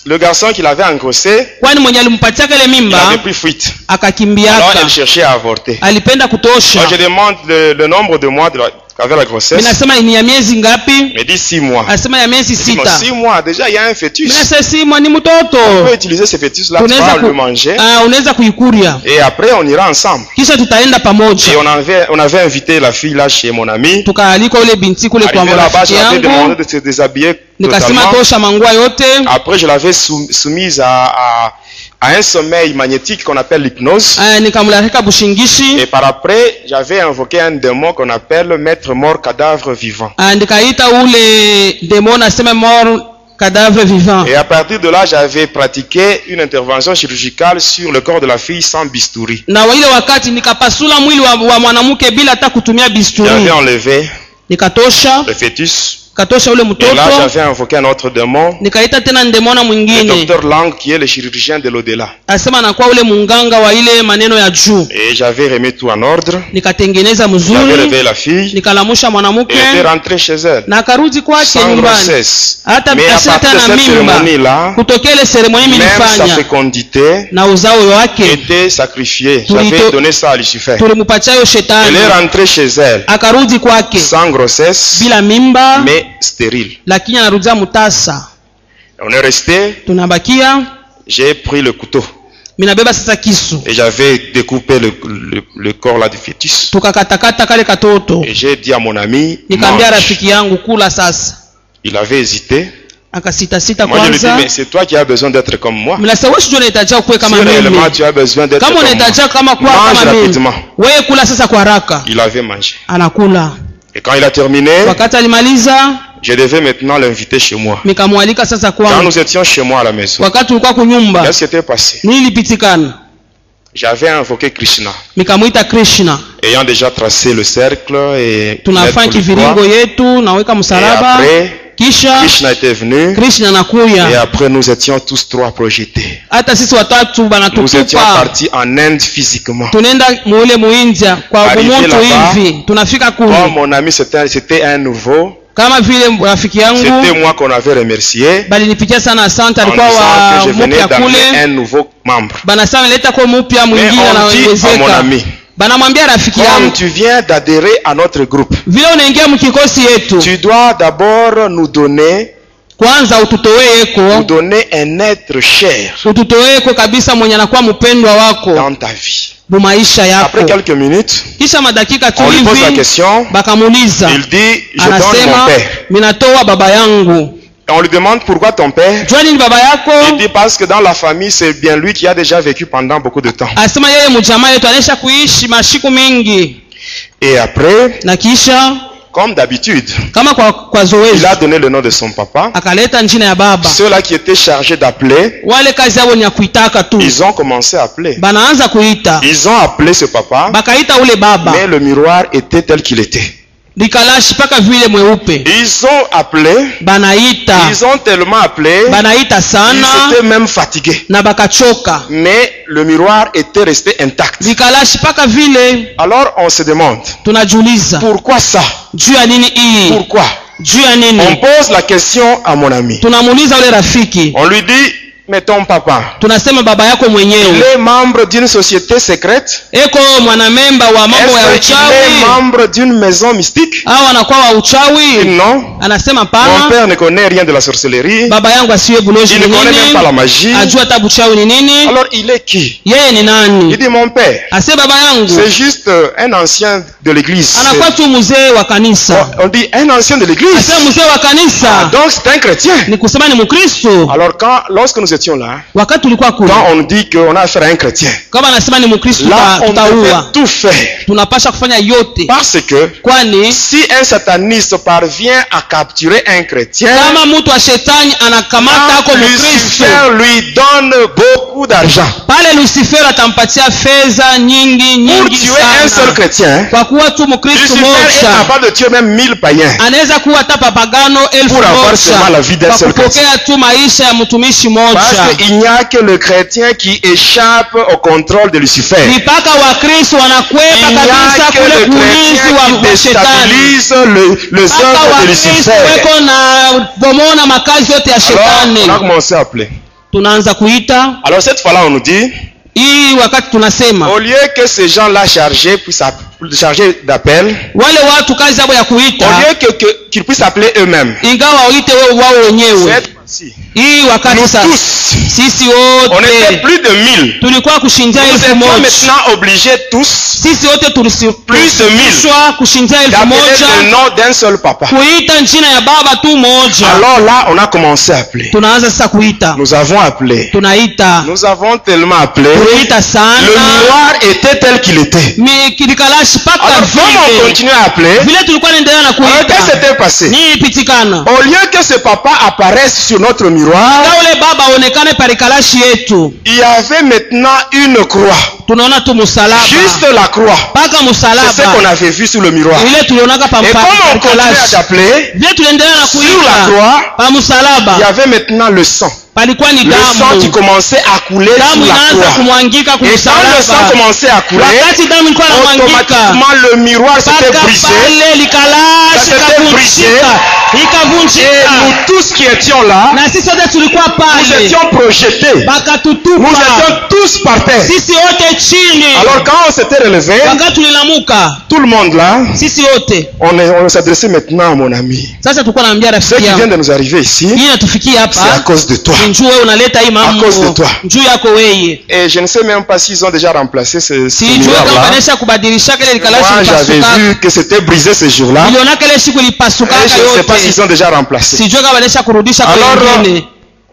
le garçon qui l'avait engrossé, Kwani mwenye alimpatia kile il mimba avait pris fuite. Alors akakimbiaka. elle cherchait à avorter. Alipenda kutosha. Moi je demande le nombre de mois qu'avait la grossesse. Minasema ni ya miezi ngapi? Il me dit 6 mois. Anasema ya miezi 6. 6 mois, déjà il y a un fœtus. Minasema 6 mois ni On mtoto. peut utiliser ce fœtus là Tunaweza pour le manger. unaweza kuikuria. Et après on ira ensemble. Kisha tutaenda pamoja. Et on avait invité la fille là chez mon ami. Tukaalika ule binti kule kwa Arrivé là-bas, je marafiki l'avais demandé yangu. de se déshabiller Nikasema totalement. tosha mangua yote. Après je l'avais soumise à un sommeil magnétique qu'on appelle l'hypnose. Nikamlarika bushingishi. Et par après, j'avais invoqué un démon qu'on appelle maître mort cadavre vivant. Nikaita ule demon asema mort cadavre vivant. Et à partir de là, j'avais pratiqué une intervention chirurgicale sur le corps de la fille sans bistouri. Na ile wakati nikapasula mwili wa mwanamke bila hata kutumia bisturi. J'avais enlevé Nikatosha. le fœtus. Katosha ule Et mtoto. là, j'avais invoqué un autre démon. Nikaita tena ndemona Le mwingine. docteur Lang, qui est le chirurgien de l'au-delà. Asema anakuwa ule munganga wa ile maneno ya juu. Et j'avais remis tout en ordre. Nikatengeneza J'avais mzuri. réveillé la fille. Nikalamusha Et mwanamke. elle est rentrée chez elle. Na akarudi kwake Sans nyumbani. grossesse. Hata Mais à asita partir de na cette mimba. cérémonie-là, Kutokea ile seremoni même sa nilifanya fécondité na uzao wake était sacrifiée. Tulito- J'avais donné ça à Lucifer. tulimupatia yo Elle shetani. est rentrée chez elle. Akarudi kwake Sans grossesse, bila mimba, mais stérile. lakini anarudia mutasa. On est resté, Tunabakia, j'ai pris le couteau minabeba sasa kisu. et j'avais découpé le corps là du fœtus. Tukakatakata kale katoto. Et j'ai dit à mon ami, Nikaambia mange. rafiki yangu kula sasa. Il avait hésité. Akasita sita Moi je lui ai dit, kwanza. mais c'est toi qui as besoin d'être comme moi. Mnasema wewe sio unahitaji kuwa Si kama réellement mimi. tu as besoin d'être Kama comme moi, unahitaji kama kuwa mange kama mimi. rapidement. Wewe kula sasa kwa haraka. Il avait mangé. Anakula. Et quand il a terminé, Wakati alimaliza, je devais maintenant l'inviter chez moi. nikamwalika sasa Quand kwangu. nous étions chez moi à la maison, Wakati tulikuwa kunyumba, qu'est-ce qui s'était passé? nini ilipitikana? J'avais invoqué Krishna, Nikamwita Krishna. ayant déjà tracé le cercle et Tunafanya mettre le kiviringo croix. yetu, naweka Et msalaba. après, Kisha Krishna était venu Krishna et anakuya. après nous étions tous trois projetés. Hata sisi watatu Nous étions banatutupa. partis en Inde physiquement. Tunaenda muule muindia kwa Arrivé bumuntu là-bas, hivi. Tunafika Comme kule. mon ami c'était un nouveau, Kama vile rafiki c'était yangu moi qu'on avait remercié balinipitia sana asante, en alikuwa disant wa que je venais mupya d'amener kule. un nouveau membre. Banasema leta kwa mupya Mais mwingine on dit à mon anaongezeka. ami, Banamwambia rafiki comme yangu, tu viens d'adhérer à notre groupe, vile unaingia mkikosi yetu, tu dois d'abord nous donner kwanza ututoweko, un être cher ututoweko kabisa mwenye anakuwa mpendwa wako dans ta vie. mu maisha yako. Après quelques minutes, Kisha madakika tu on lui pose la hivi question, bakamuuliza, il dit, je donne mon anasema père. minatoa baba yangu. Et on lui demande pourquoi ton père. Jua nini baba Il yako? dit parce que dans la famille, c'est bien lui qui a déjà vécu pendant beaucoup de temps. Asema yeye mjamaa yetu anesha kuishi mashiku mingi. Et après, Na kisha comme d'habitude, kama kwa il zoezi a donné le nom de son papa. akaleta njina ya baba. Ceux-là qui étaient chargés d'appeler, Wale kazi yao ni ya kuitaka tu. ils ont commencé à appeler. Banaanza kuita. Ils ont appelé ce papa, Bakaita ule baba. mais le miroir était tel qu'il était. Likalashi paka vile mweupe. Ils ont appelé, Banaita. ils ont tellement appelé, Banaita ils sana étaient même fatigués. na bakachoka. Mais le miroir était resté intact. Likalashi paka vile Alors on se demande, tunajiuliza pourquoi ça? juu ya nini hii? Pourquoi? Juu ya On nini? pose la question à mon ami. Tunamuuliza ule rafiki. On lui dit, mais ton papa, Tunasema baba yako il mwenyewe est membre d'une société secrète? eko mwanamemba wa mambo ya Est-ce qu'il est uchawi membre d'une maison mystique? au anakuwa wa uchawi? Non. Anasema Mon pana, père ne connaît rien de la sorcellerie. baba yangu asiwe buloji Il ni ne connaît même pas la nini, magie. ajua hata buchawi ni nini. Alors il est qui? Yeye ni Il nani? dit mon père. Ase baba yangu C'est juste un ancien de l'église. anakuwa tu mzee wa kanisa. On dit un ancien de l'église. Ase mzee wa kanisa Donc c'est un chrétien. ni kusema ni Mkristo. Alors lorsque nous étions là, Wakati tulikuwa kule, quand on dit qu'on a affaire à un chrétien, kama anasema ni Mkristo, là on devait tutaua. tout faire tunapasha kufanya yote, Parce que kwani si un sataniste parvient à capturer un chrétien, kama mtu wa shetani anakamata ako Mkristo, Lucifer lui donne beaucoup d'argent. pale Lucifer atampatia fedha nyingi Pour nyingi tuer un seul sana. chrétien, Kwa kuwa tu Mkristo Lucifer est moja capable de tuer même 1000 païens. anaweza kuwa hata papagano 1000 Pour avoir seulement la vie d'un kwa seul kupokea tu maisha ya mtumishi moja. Parce qu'il n'y a que le chrétien qui échappe au contrôle de Lucifer. Mipaka wa Kristo wanakwepa Il n'y a kabisa que kule le kuulizi chrétien wa qui shetani. déstabilise les Mpaka œuvres wa de Kristo Lucifer. weko na bomona makazi yote ya Alors, shetani. on a commencé à appeler. Tunaanza kuita Alors cette fois-là, on nous dit, hii wakati tunasema au lieu que ces gens-là chargés d'appel, wale watu kazi yao ya kuita, au lieu qu'ils puissent appeler eux-mêmes, ingawa waite wao wenyewe. cette fois-ci, Hii wakati nous sasa tous, sisi on était wote plus de 1000. tulikuwa kushindia Nous 1000 étions moja. maintenant obligés tous Sisi wote Plus de 1000. tulishushwa kushindia 1000 d'appeler moja, le nom d'un seul papa. kuita jina ya baba tu moja. Alors là, on a commencé à appeler. Tunaanza sasa kuita, Nous avons appelé. tunaita, Nous avons tellement appelé. tunaita Le sana, miroir était tel qu'il était. kilikalashi paka Alors comme on vile continue à appeler, vile tulikuwa naendelea na alors qu'est-ce qui kuita. s'était passé? Nini pitikana? Au lieu que ce papa apparaisse sur notre miroir, Na ule baba aonekane parikalashi yetu, il y avait maintenant une croix. tunaona tu msalaba, Juste la croix. paka C'est ce qu'on msalaba avait vu sur le miroir. ile tulionaka pa Et comme on continuait parikalashi. d'appeler, Vile tuliendelea na sur la kuita croix, pa il y msalaba, avait maintenant le sang. palikuwa ni Le sang qui damu. commençait à couler sur Damu la inaanza croix. kumwangika Et quand le sang kumsalaba. commençait à couler, Wakati damu ilikuwa inamwangika, automatiquement le miroir s'était paka brisé. pale likalashi Ça s'était brisé. ikavunjika, Et ikavunjika. nous tous qui étions là, Na sisi wote tulikuwa nous pale, étions projetés. Nous bakatutupa étions tous par terre. sisi wote chini. Alors quand on s'était relevé, Wakati tulilamuka tout le monde là, sisi wote, on s'adressait maintenant à mon ami. sasa tulikuwa naambia Ce rafiki qui vient yangu, de nous arriver ici, hii natufikia c'est à hapa, cause de toi. njoo wewe unaleta hii mambo, cause de toi. njoo yako wewe. Et je ne sais même pas s'ils ont déjà remplacé ce Sijue kama miroir-là. banesha kubadilisha kile likalashi Moi, j'avais lipasuka. vu que c'était brisé ce jour-là. Niliona kile siku lipasuka Et je ne sais pas s'ils yote. ont déjà remplacé. Sijue kama banesha kurudisha kwa Alors, wengine.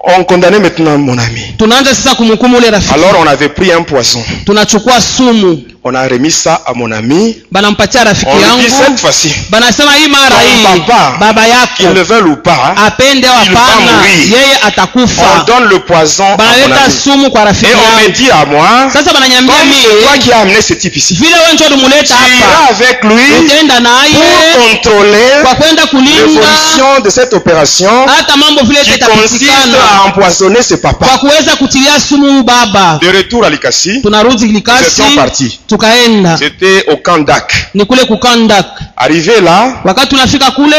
on condamnait maintenant mon ami. Tunaanza sasa kumhukumu ule rafiki. Alors, on avait pris un poison. Tunachukua sumu, On a remis ça à mon ami. banampatia rafiki On lui dit yangu, cette fois-ci, banasema hii mara Ton hii papa, baba qu'il le yako veuille ou pas, apende au il va hapana, mourir. yeye on atakufa. donne le poison à mon Banaleta ami. sumu kwa rafiki Et on me yangu. dit à moi, Sasa bananyambia comme c'est toi mimi, qui as amené ce type ici, vile wewe ndio ulimuleta tu iras hapa, avec lui utaenda naye pour contrôler kwa kwenda kulinda l'évolution de cette opération hata mambo vile qui consiste itapitikana, à empoisonner ce kwa papa. kuweza kutilia sumu baba. De retour à Likasi, Tunarudi nous Likasi, étions partis. tukaenda C'était au camp d'Ac. ni kule kukandak. Arrivé là, Wakati tunafika kule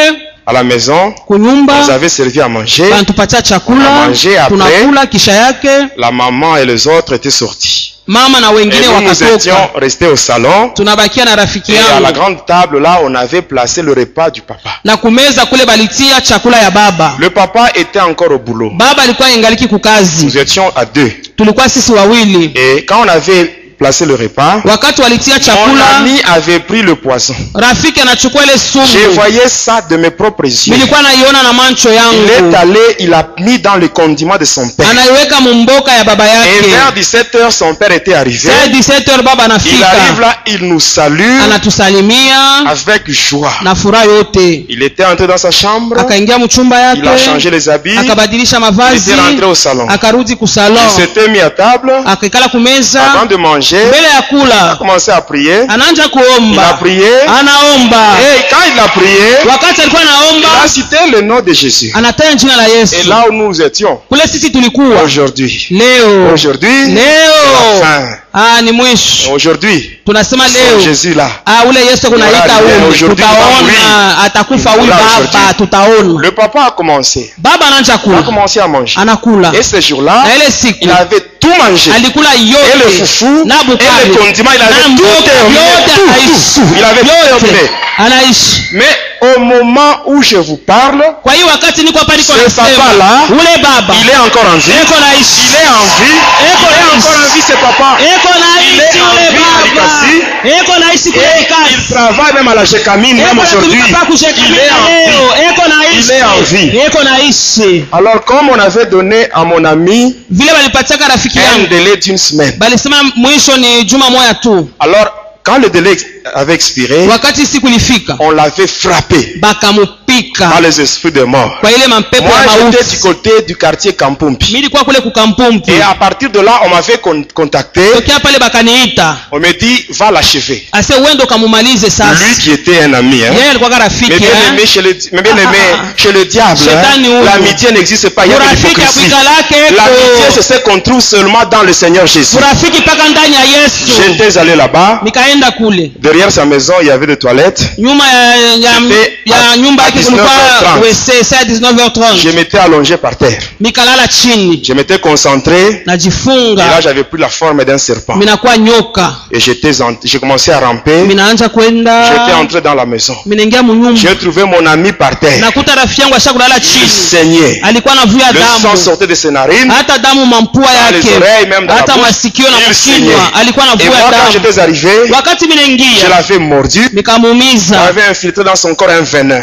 à la maison, kunyumba, on nous avait servi à manger. banatupatia chakula, On a mangé après. tunakula. Kisha yake La maman et les autres étaient sortis. mama na Et wengine nous, nous étions wakatoka, restés au salon. tunabakia na rafiki Et à la yangu grande table, là, on avait placé le repas du papa. na kumeza kule balitia chakula ya baba. Le papa était encore au boulot. Baba alikuwa ingaliki kukazi, Nous étions à deux. tulikuwa sisi wawili. Et quand on avait placé le repas, Wakati walitia mon chakula, ami avait pris le poison. rafiki anachukua ile Je sumu, voyais ça de mes propres yeux. nilikuwa naiona na macho Il est yangu, allé, il a mis dans le condiment de son père. anaiweka mumboka ya baba Et vers yake. 17h, son père était arrivé. Saa 17h baba Il anafika, arrive là, il nous salue anatusalimia avec joie. na furaha yote. Il était entré dans sa chambre, Akaingia mchumba il a changé yake, les habits, akabadilisha il mavazi, était rentré au salon. akarudi kusalon, Il s'était mis à table, akaikala kumeza. avant de manger, Mbele ya il a kula commencé à prier. anaanza Il a kuomba, prié, anaomba. et quand il a prié, Wakati alikuwa il a anaomba, cité le nom de Jésus. anataja jina la Et Yesu. là où nous étions, Kule sisi tulikuwa aujourd'hui, leo, aujourd'hui, la leo fin. ni mwisho. Aujourd'hui, Tunasema c'est leo Jésus là. ule Yesu kunaita ule, Aujourd'hui, il va tutaona mourir. atakufa huyu Voilà, baba, aujourd'hui. tutaona. Le papa a commencé. Baba anaanza Il a kula, commencé à manger. anakula, Et ce jour-là, na ile siku il avait tout mangé. alikula Et le yote foufou, na et le bukari condiment, il avait na tout mboga terminé. yote, Tout, anaishi tout. Il avait tout terminé. yote, anaishi. Mais au moment où je vous parle, Kwa hiyo wakati niko hapa niko Ce papa-là, ule baba il est encore en vie. eko naishi, Il est en vie. Il est encore en vie, ce papa. eko Il naishi est en ule vie à baba, Likasi. eko naishi kule Et Likasi. il travaille même à la Gécamine, même Eko aujourd'hui. natumika pa Il kushekamia est en leo, vie. eko naishi, Il est en vie. eko naishi. Alors, comme on avait donné à mon ami Vile walipatiaka rafiki un yangu, délai d'une semaine, balisema mwisho ni juma moja tu. alors quand le délai avait expiré, wakati siku ilifika on l'avait frappé bakamupika par les esprits de mort. kwa ile mapepo Moi, ya j'étais du mauti. côté du quartier Kampumpi. Mimi nilikuwa kule kukampumpi, Et à partir de là, on m'avait contacté. tokea pale bakaniita On me dit, va l'achever. ase uende ukamumalize sasa. Lui qui était un ami. Hein. Yeye alikuwa Mais rafiki bien aimé chez le diable, Shetani hein, huyu. l'amitié n'existe pas. Il y a de Urafiki ya l'hypocrisie. kuikalake L'amitié, c'est ce qu'on trouve seulement dans le Seigneur Jésus. urafiki paka ndani ya Yesu. J'étais allé là-bas. Nikaenda kule Derrière sa maison, il y avait des toilettes. nyuma ya nyumba yake kulikuwa 19h30. WC saa 19h30. Je m'étais allongé par terre. Nikalala chini Je m'étais concentré. Et najifunga, là, j'avais pris la forme d'un serpent. minakuwa nyoka, Et j'ai commencé à ramper. minaanza J'étais kwenda, entré dans la maison. minaingia munyumba, J'ai trouvé mon ami par terre. nakuta rafiki yangu ashakulala Il chini, saignait. alikuwa anavuja Le sang damu, sortait de ses narines. hata damu mampua Dans les yake, oreilles, même dans la hata bouche. masikio na Il saignait. mkinywa, alikuwa Et anavuja moi, quand damu. j'étais arrivé, Wakati je minaingia l'avais mordu. nikamuumiza, J'avais infiltré dans son corps un venin.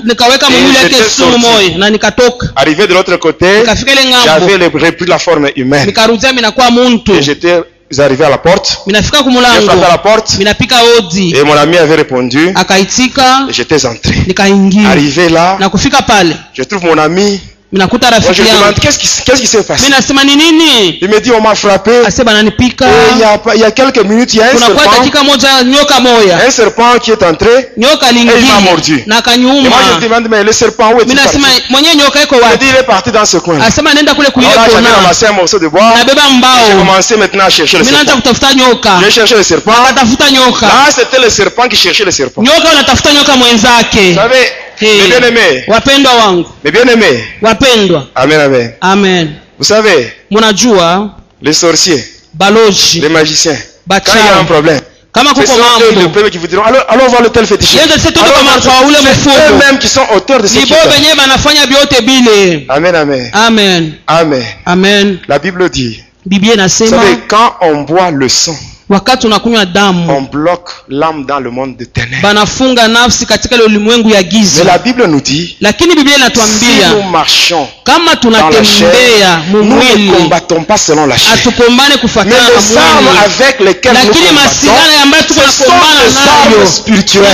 nikaweka mwili yake j'étais sumu sorti. moyo na nikatoka, Arrivé de l'autre côté, nikafika ile ngambo, j'avais repris la forme humaine. nikarudia minakuwa muntu, Et j'étais arrivé à la porte. minafika J'ai kumulango, frappé à la porte. minapika odi, Et mon ami avait répondu. akaitika, Et j'étais entré. nikaingia Arrivé là, na kufika pale je trouve mon ami. minakuta Moi, je rafiki lui yangu, demande qu'est-ce qui s'est passé. mimi nasema ni nini? Il me dit on m'a frappé. Ase bananipika, Et il y a quelques minutes, il y a un kunakuwa serpent. dakika moja nyoka moya, Un serpent qui est entré. nyoka Et il m'a mordu. lingi na Et akanyuma. moi je me demande mais le serpent où Mimi est-il parti? nasema mwenye nyoka iko Il me wapi? dit il est parti dans ce coin. Asema nenda kule kuile Alors là j'avais kona, ramassé un morceau de bois. nabeba J'ai mbao, commencé maintenant à chercher le mimi naanza serpent. kutafuta nyoka, J'ai cherché le serpent. natafuta nyoka, Là c'était le serpent qui cherchait le serpent. nyoka unatafuta nyoka Vous mwenzake. savez, mes bien-aimés, Wapendwa wangu, mes bien-aimés. wapendwa, Amen, amen. amen. Vous savez, Munajua les sorciers, baloji les magiciens, quand il y a un bachawi problème, kama ce kuko sont eux les mambo premiers qui vous diront allons voir le tel fétichiste. yende sisi tuko Allons kama voir kwa ule c'est mfugo eux-mêmes qui sont auteurs de ce ni qui bo est. benye banafanya vyote bile. Amen, amen. Amen, Amen. amen. La Bible dit, Biblia vous inasema savez, quand on boit le sang, wakati unakunywa on damu bloque l'âme dans le monde de ténèbres. banafunga nafsi katika ile ulimwengu ya Mais giza, la Bible nous dit, lakini Biblia si inatuambia nous marchons kama dans la tunatembea chair, nous ne mumwili combattons pas selon la chair. atupombane Mais kufuatana na les armes mwili, avec lesquelles nous lakini combattons, masilaha ambayo tuko ce sont napombana des armes nayo spirituelles. Ce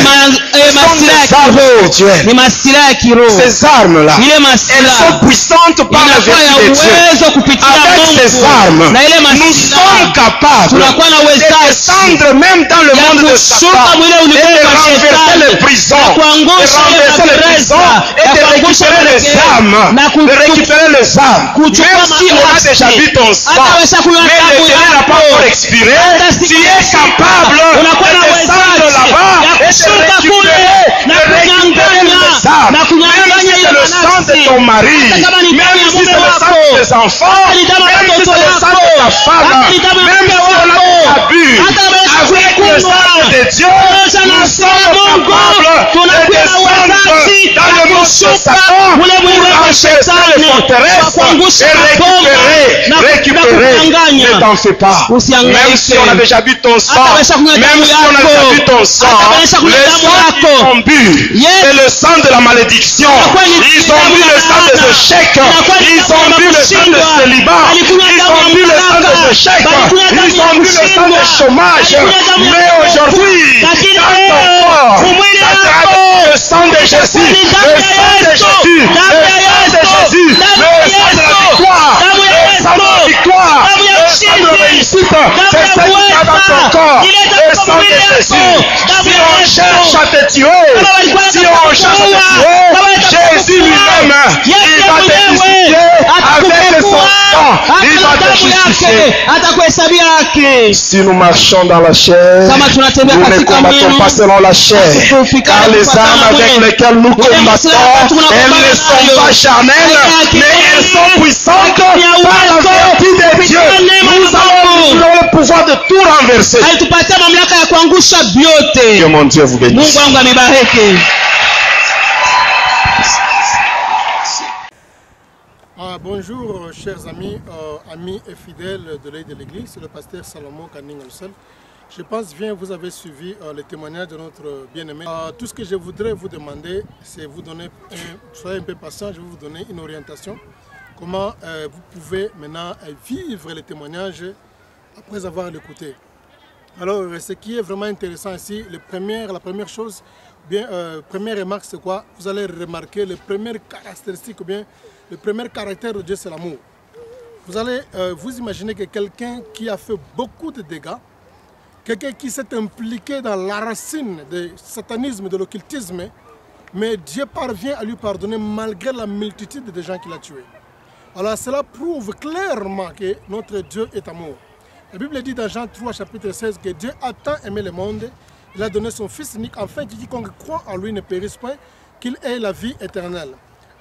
sont masilaha des ya armes kiroho, spirituelles. ni masilaha ya kiroho. Ces armes-là, Ile elles masilaha sont puissantes par la inakuwa ya vertu de Dieu. uwezo kupitia Avec ces armes, Mungu, na ile nous sommes masilaha capables tunakuwa na de uwezaji descendre même dans le ya monde de kushuka Satan mwile et ulimwengu de wa renverser shetani, les prisons, na de kuangusha ile renverser les prisons magereza, et na de kuangusha récupérer les magereza, âmes, na de récupérer les âmes. kuchukua Même si on a manafsi. déjà vu ton sang, Hata wesha kunywa mais damu le délai n'a pas yako. encore expiré, Hata tu siku es ikifika, capable unakuwa na de descendre uwezaji là-bas ya et de kushuka kule na récupérer kunyang'anya les âmes. na Même kunyang'anya si ile c'est le sang de manafsi. ton mari, Hata kama ni damu même ya si c'est mume le sang wako, de tes enfants, hata ni damu ya même si watoto c'est le sang de ta wako, femme, hata ni damu ya même mke si on a wako, abus, hata kama avec le sang de Dieu, nous sommes capables de descendre dans le monde de Satan pour renverser les forteresses et récupérer. Ne t'en fais pas. Même si on a déjà bu ton sang, même si on a déjà bu ton sang, le sang qu'ils ont bu, c'est le sang de la malédiction. Ils ont bu le sang des échecs. Ils ont bu le sang de célibat. Ils ont bu le sang des échecs. Ils ont bu le sang du chômage. Mais aujourd'hui, dans ton corps, ça sera le sang de Jésus. Le sang de Jésus. Le sang de Jésus. Le sang de la victoire. Le sang de la victoire. Le sang de la réussite. C'est ce qui est dans ton corps. Le sang de Jésus. Si on cherche à te tuer, si on cherche à te tuer, Jésus lui-même, il va te justifier avec son sang. Il va te justifier. atakuhesabia haki. Si nous marchons dans la chair, Kama tunatembea nous ne katika combattons mwili, pas selon la chair. Car les armes avec lesquelles nous combattons, elles ne sont pas charnelles, mais elles sont puissantes par la vertu de Dieu. Nous avons le pouvoir de tout renverser. alitupatia mamlaka ya kuangusha vyote. Que mon Dieu vous Mungu bénisse. wangu amibariki. Bonjour chers amis, amis et fidèles de l'œil de l'église, c'est le pasteur Salomon Kaningolsel. Je pense bien vous avez suivi les témoignages de notre bien-aimé. Tout ce que je voudrais vous demander, c'est vous donner, soyez un peu patient, je vais vous donner une orientation. Comment vous pouvez maintenant vivre les témoignages après avoir l'écouté. Alors, ce qui est vraiment intéressant ici, la première chose, première remarque, c'est quoi? Vous allez remarquer les premières caractéristiques, ou bien le premier caractère de Dieu, c'est l'amour. Vous allez vous imaginer que quelqu'un qui a fait beaucoup de dégâts, quelqu'un qui s'est impliqué dans la racine du satanisme, de l'occultisme, mais Dieu parvient à lui pardonner malgré la multitude de gens qu'il a tués. Alors cela prouve clairement que notre Dieu est amour. La Bible dit dans Jean 3, chapitre 16, que Dieu a tant aimé le monde, il a donné son Fils unique, afin que quiconque croit en lui ne périsse point, qu'il ait la vie éternelle.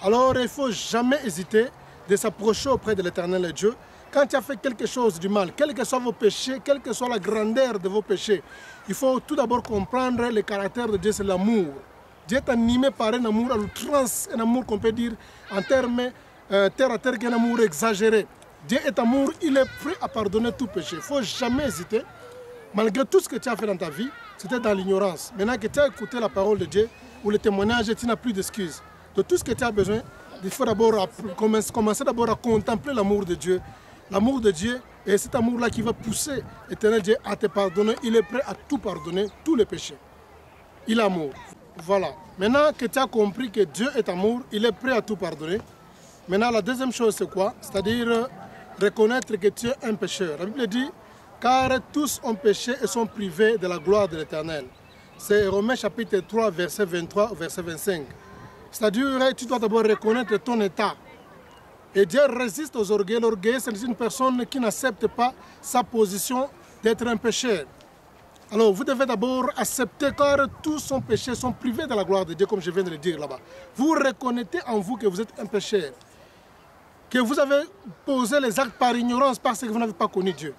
Alors il ne faut jamais hésiter de s'approcher auprès de l'éternel Dieu. Quand tu as fait quelque chose du mal, quels que soient vos péchés, quelle que soit la grandeur de vos péchés, il faut tout d'abord comprendre le caractère de Dieu, c'est l'amour. Dieu est animé par un amour à l'outrance, un amour qu'on peut dire en termes terre à terre, qu'un amour exagéré. Dieu est amour, il est prêt à pardonner tout péché. Il ne faut jamais hésiter. Malgré tout ce que tu as fait dans ta vie, c'était dans l'ignorance. Maintenant que tu as écouté la parole de Dieu ou le témoignage, tu n'as plus d'excuses. De tout ce que tu as besoin, il faut d'abord commencer d'abord à contempler l'amour de Dieu. L'amour de Dieu, et cet amour-là qui va pousser l'Éternel Dieu à te pardonner, il est prêt à tout pardonner, tous les péchés. Il est amour. Voilà. Maintenant que tu as compris que Dieu est amour, il est prêt à tout pardonner. Maintenant, la deuxième chose, c'est quoi? C'est-à-dire reconnaître que tu es un pécheur. La Bible dit, car tous ont péché et sont privés de la gloire de l'Éternel. C'est Romains chapitre 3, verset 23, verset 25. C'est-à-dire, tu dois d'abord reconnaître ton état. Et Dieu résiste aux orgueils. L'orgueil, c'est une personne qui n'accepte pas sa position d'être un pécheur. Alors, vous devez d'abord accepter, car tous sont péchés, sont privés de la gloire de Dieu, comme je viens de le dire là-bas. Vous reconnaissez en vous que vous êtes un pécheur, que vous avez posé les actes par ignorance parce que vous n'avez pas connu Dieu.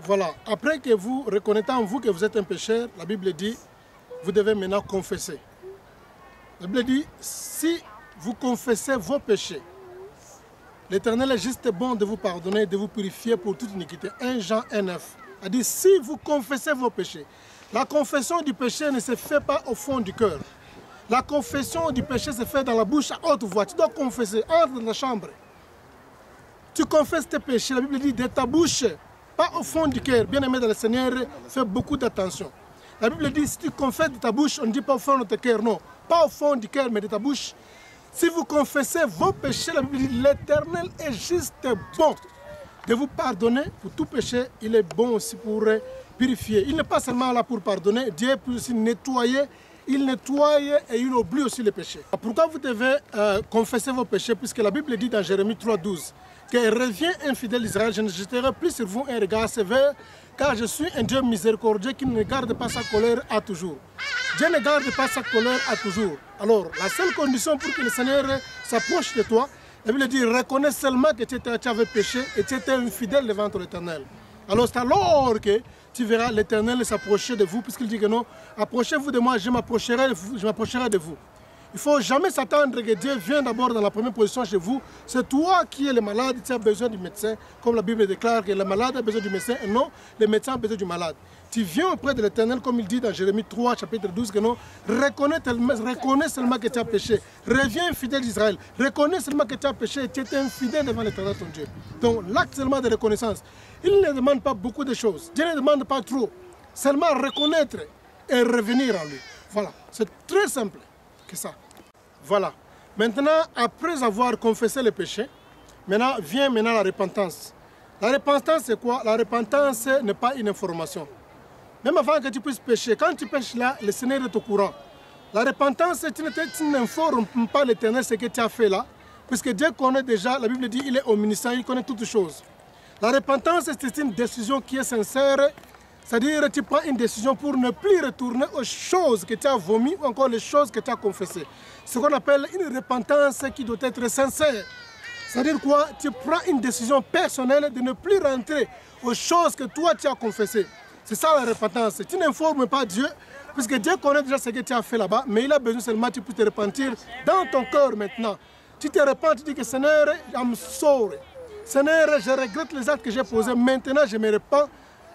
Voilà. Après que vous reconnaissez en vous que vous êtes un pécheur, la Bible dit, vous devez maintenant confesser. La Bible dit, si vous confessez vos péchés, l'Éternel est juste bon de vous pardonner, de vous purifier pour toute iniquité. 1 Jean 1,9. A dit, si vous confessez vos péchés, la confession du péché ne se fait pas au fond du cœur. La confession du péché se fait dans la bouche à haute voix. Tu dois confesser, entre dans la chambre. Tu confesses tes péchés, la Bible dit, de ta bouche, pas au fond du cœur. Bien-aimé dans le Seigneur, fais beaucoup d'attention. La Bible dit, si tu confesses de ta bouche, on ne dit pas au fond de ton cœur, non. Pas au fond du cœur, mais de ta bouche. Si vous confessez vos péchés, la Bible dit, l'Éternel est juste bon de vous pardonner pour tout péché. Il est bon aussi pour purifier. Il n'est pas seulement là pour pardonner, Dieu peut aussi nettoyer. Il nettoie et il oublie aussi les péchés. Pourquoi vous devez confesser vos péchés? Puisque la Bible dit dans Jérémie 3,12 que revient infidèle Israël, je ne jeterai plus sur vous un regard sévère, car je suis un Dieu miséricordieux qui ne garde pas sa colère à toujours. Dieu ne garde pas sa colère à toujours. Alors, la seule condition pour que le Seigneur s'approche de toi, la Bible dit, reconnais seulement que tu avais péché et tu étais infidèle devant l'Éternel. Alors c'est alors que tu verras l'Éternel s'approcher de vous, puisqu'il dit que non, approchez-vous de moi, je m'approcherai de vous. Il ne faut jamais s'attendre que Dieu vienne d'abord dans la première position chez vous. C'est toi qui es le malade, tu as besoin du médecin. Comme la Bible déclare que le malade a besoin du médecin et non, le médecin a besoin du malade. Tu viens auprès de l'Éternel, comme il dit dans Jérémie 3, chapitre 12, que non, reconnais seulement que tu as péché. Reviens fidèle d'Israël. Reconnais seulement que tu as péché et tu es infidèle devant l'Éternel ton Dieu. Donc l'acte seulement de reconnaissance, il ne demande pas beaucoup de choses. Dieu ne demande pas trop. Seulement reconnaître et revenir à lui. Voilà, c'est très simple que ça. Voilà. Maintenant, après avoir confessé le péché, vient la repentance. La repentance, c'est quoi? La repentance n'est pas une information. Même avant que tu puisses pécher, quand tu pêches là, le Seigneur est au courant. La repentance, tu n'informes pas l'Éternel ce que tu as fait là, puisque Dieu connaît déjà, la Bible dit, il est omniscient, il connaît toutes choses. La repentance, c'est une décision qui est sincère, c'est-à-dire que tu prends une décision pour ne plus retourner aux choses que tu as vomies ou encore les choses que tu as confessées. Ce qu'on appelle une repentance qui doit être sincère. C'est-à-dire quoi? Tu prends une décision personnelle de ne plus rentrer aux choses que toi tu as confessées. C'est ça la repentance. Tu n'informes pas Dieu, puisque Dieu connaît déjà ce que tu as fait là-bas, mais il a besoin seulement de te repentir dans ton cœur maintenant. Tu te repens, tu dis que Seigneur, I'm sorry. Seigneur, je regrette les actes que j'ai posés, maintenant je me repens.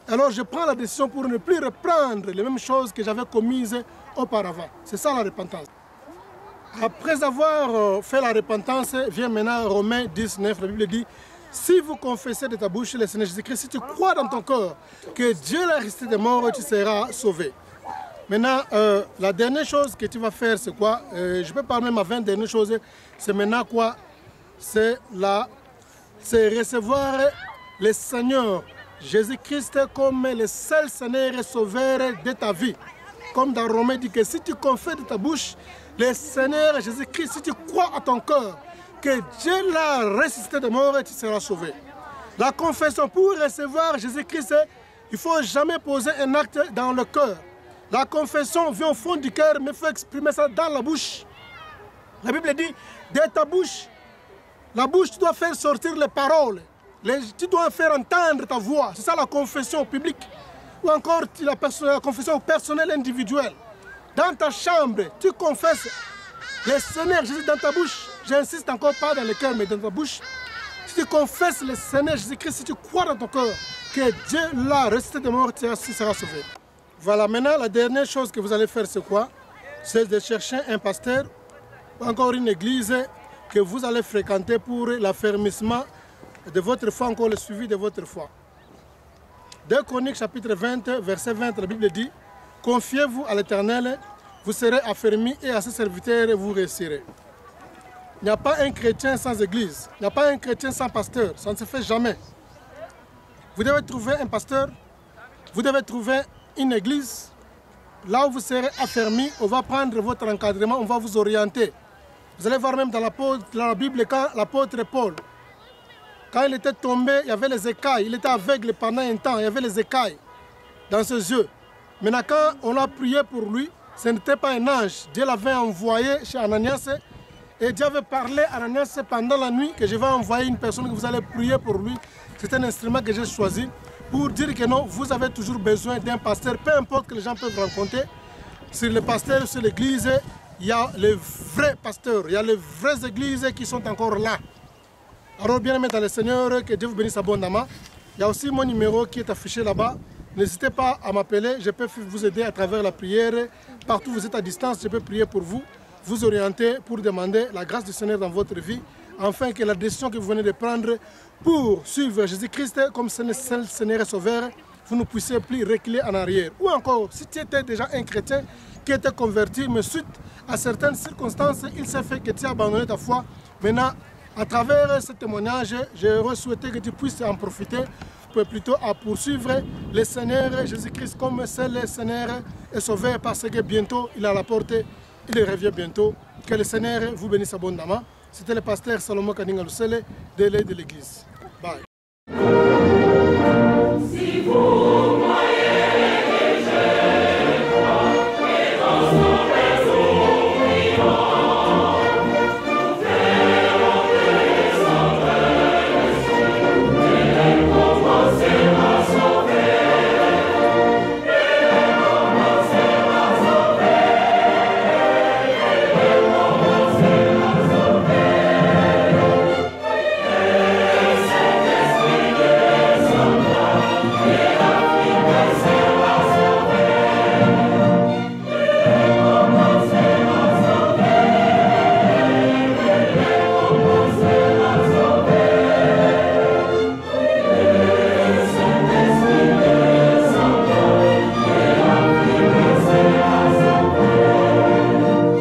Alors je prends la décision pour ne plus reprendre les mêmes choses que j'avais commises auparavant. C'est ça la repentance. Après avoir fait la repentance, vient maintenant Romains 19, la Bible dit, Si vous confessez de ta bouche le Seigneur Jésus-Christ, si tu crois dans ton cœur que Dieu l'a ressuscité des morts, tu seras sauvé. Maintenant, la dernière chose que tu vas faire, c'est quoi? Je peux parler même avant la dernière chose, c'est maintenant quoi? C'est recevoir le Seigneur Jésus-Christ comme le seul Seigneur et Sauveur de ta vie. Comme dans Romains dit que si tu confesses de ta bouche le Seigneur Jésus-Christ, si tu crois à ton cœur que Dieu l'a ressuscité de mort, tu seras sauvé. La confession, pour recevoir Jésus-Christ, il ne faut jamais poser un acte dans le cœur. La confession vient au fond du cœur, mais il faut exprimer ça dans la bouche. La Bible dit, de ta bouche, la bouche, tu dois faire sortir les paroles. Tu dois faire entendre ta voix. C'est ça la confession publique. Ou encore la confession personnelle individuelle. Dans ta chambre, tu confesses le Seigneur Jésus dans ta bouche. J'insiste encore pas dans le cœur, mais dans ta bouche. Si tu confesses le Seigneur Jésus-Christ, si tu crois dans ton cœur que Dieu l'a ressuscité de mort, tu seras sauvé. Voilà, maintenant la dernière chose que vous allez faire, c'est quoi? C'est de chercher un pasteur ou encore une église que vous allez fréquenter pour l'affermissement de votre foi, encore le suivi de votre foi. 2 Chroniques chapitre 20, verset 20, la Bible dit: confiez-vous à l'Éternel, vous serez affermis et à ses serviteurs vous réussirez. Il n'y a pas un chrétien sans église, il n'y a pas un chrétien sans pasteur, ça ne se fait jamais. Vous devez trouver un pasteur, vous devez trouver une église, là où vous serez affermis, on va prendre votre encadrement, on va vous orienter. Vous allez voir même dans la Bible, quand l'apôtre Paul, quand il était tombé, il y avait les écailles, il était aveugle pendant un temps, il y avait les écailles dans ses yeux. Maintenant, quand on a prié pour lui, ce n'était pas un ange, Dieu l'avait envoyé chez Ananias, et Dieu avait parlé à Ananias pendant la nuit que je vais envoyer une personne que vous allez prier pour lui. C'est un instrument que j'ai choisi pour dire que non, vous avez toujours besoin d'un pasteur, peu importe que les gens peuvent rencontrer. Sur le pasteur, sur l'église, il y a les vrais pasteurs, il y a les vraies églises qui sont encore là. Alors bien aimé dans le Seigneur, que Dieu vous bénisse abondamment. Il y a aussi mon numéro qui est affiché là-bas. N'hésitez pas à m'appeler, je peux vous aider à travers la prière. Partout où vous êtes à distance, je peux prier pour vous, vous orienter pour demander la grâce du Seigneur dans votre vie, afin que la décision que vous venez de prendre pour suivre Jésus-Christ comme seul Seigneur et Sauveur, vous ne puissiez plus reculer en arrière. Ou encore, si tu étais déjà un chrétien qui était converti, mais suite à certaines circonstances, il s'est fait que tu as abandonné ta foi. Maintenant, à travers ce témoignage, j'aurais souhaité que tu puisses en profiter plutôt à poursuivre le Seigneur Jésus-Christ comme seul Seigneur et Sauveur, parce que bientôt il est à la porte, il revient bientôt. Que le Seigneur vous bénisse abondamment. C'était le pasteur Salomon Kaninga Lusele de l'Église.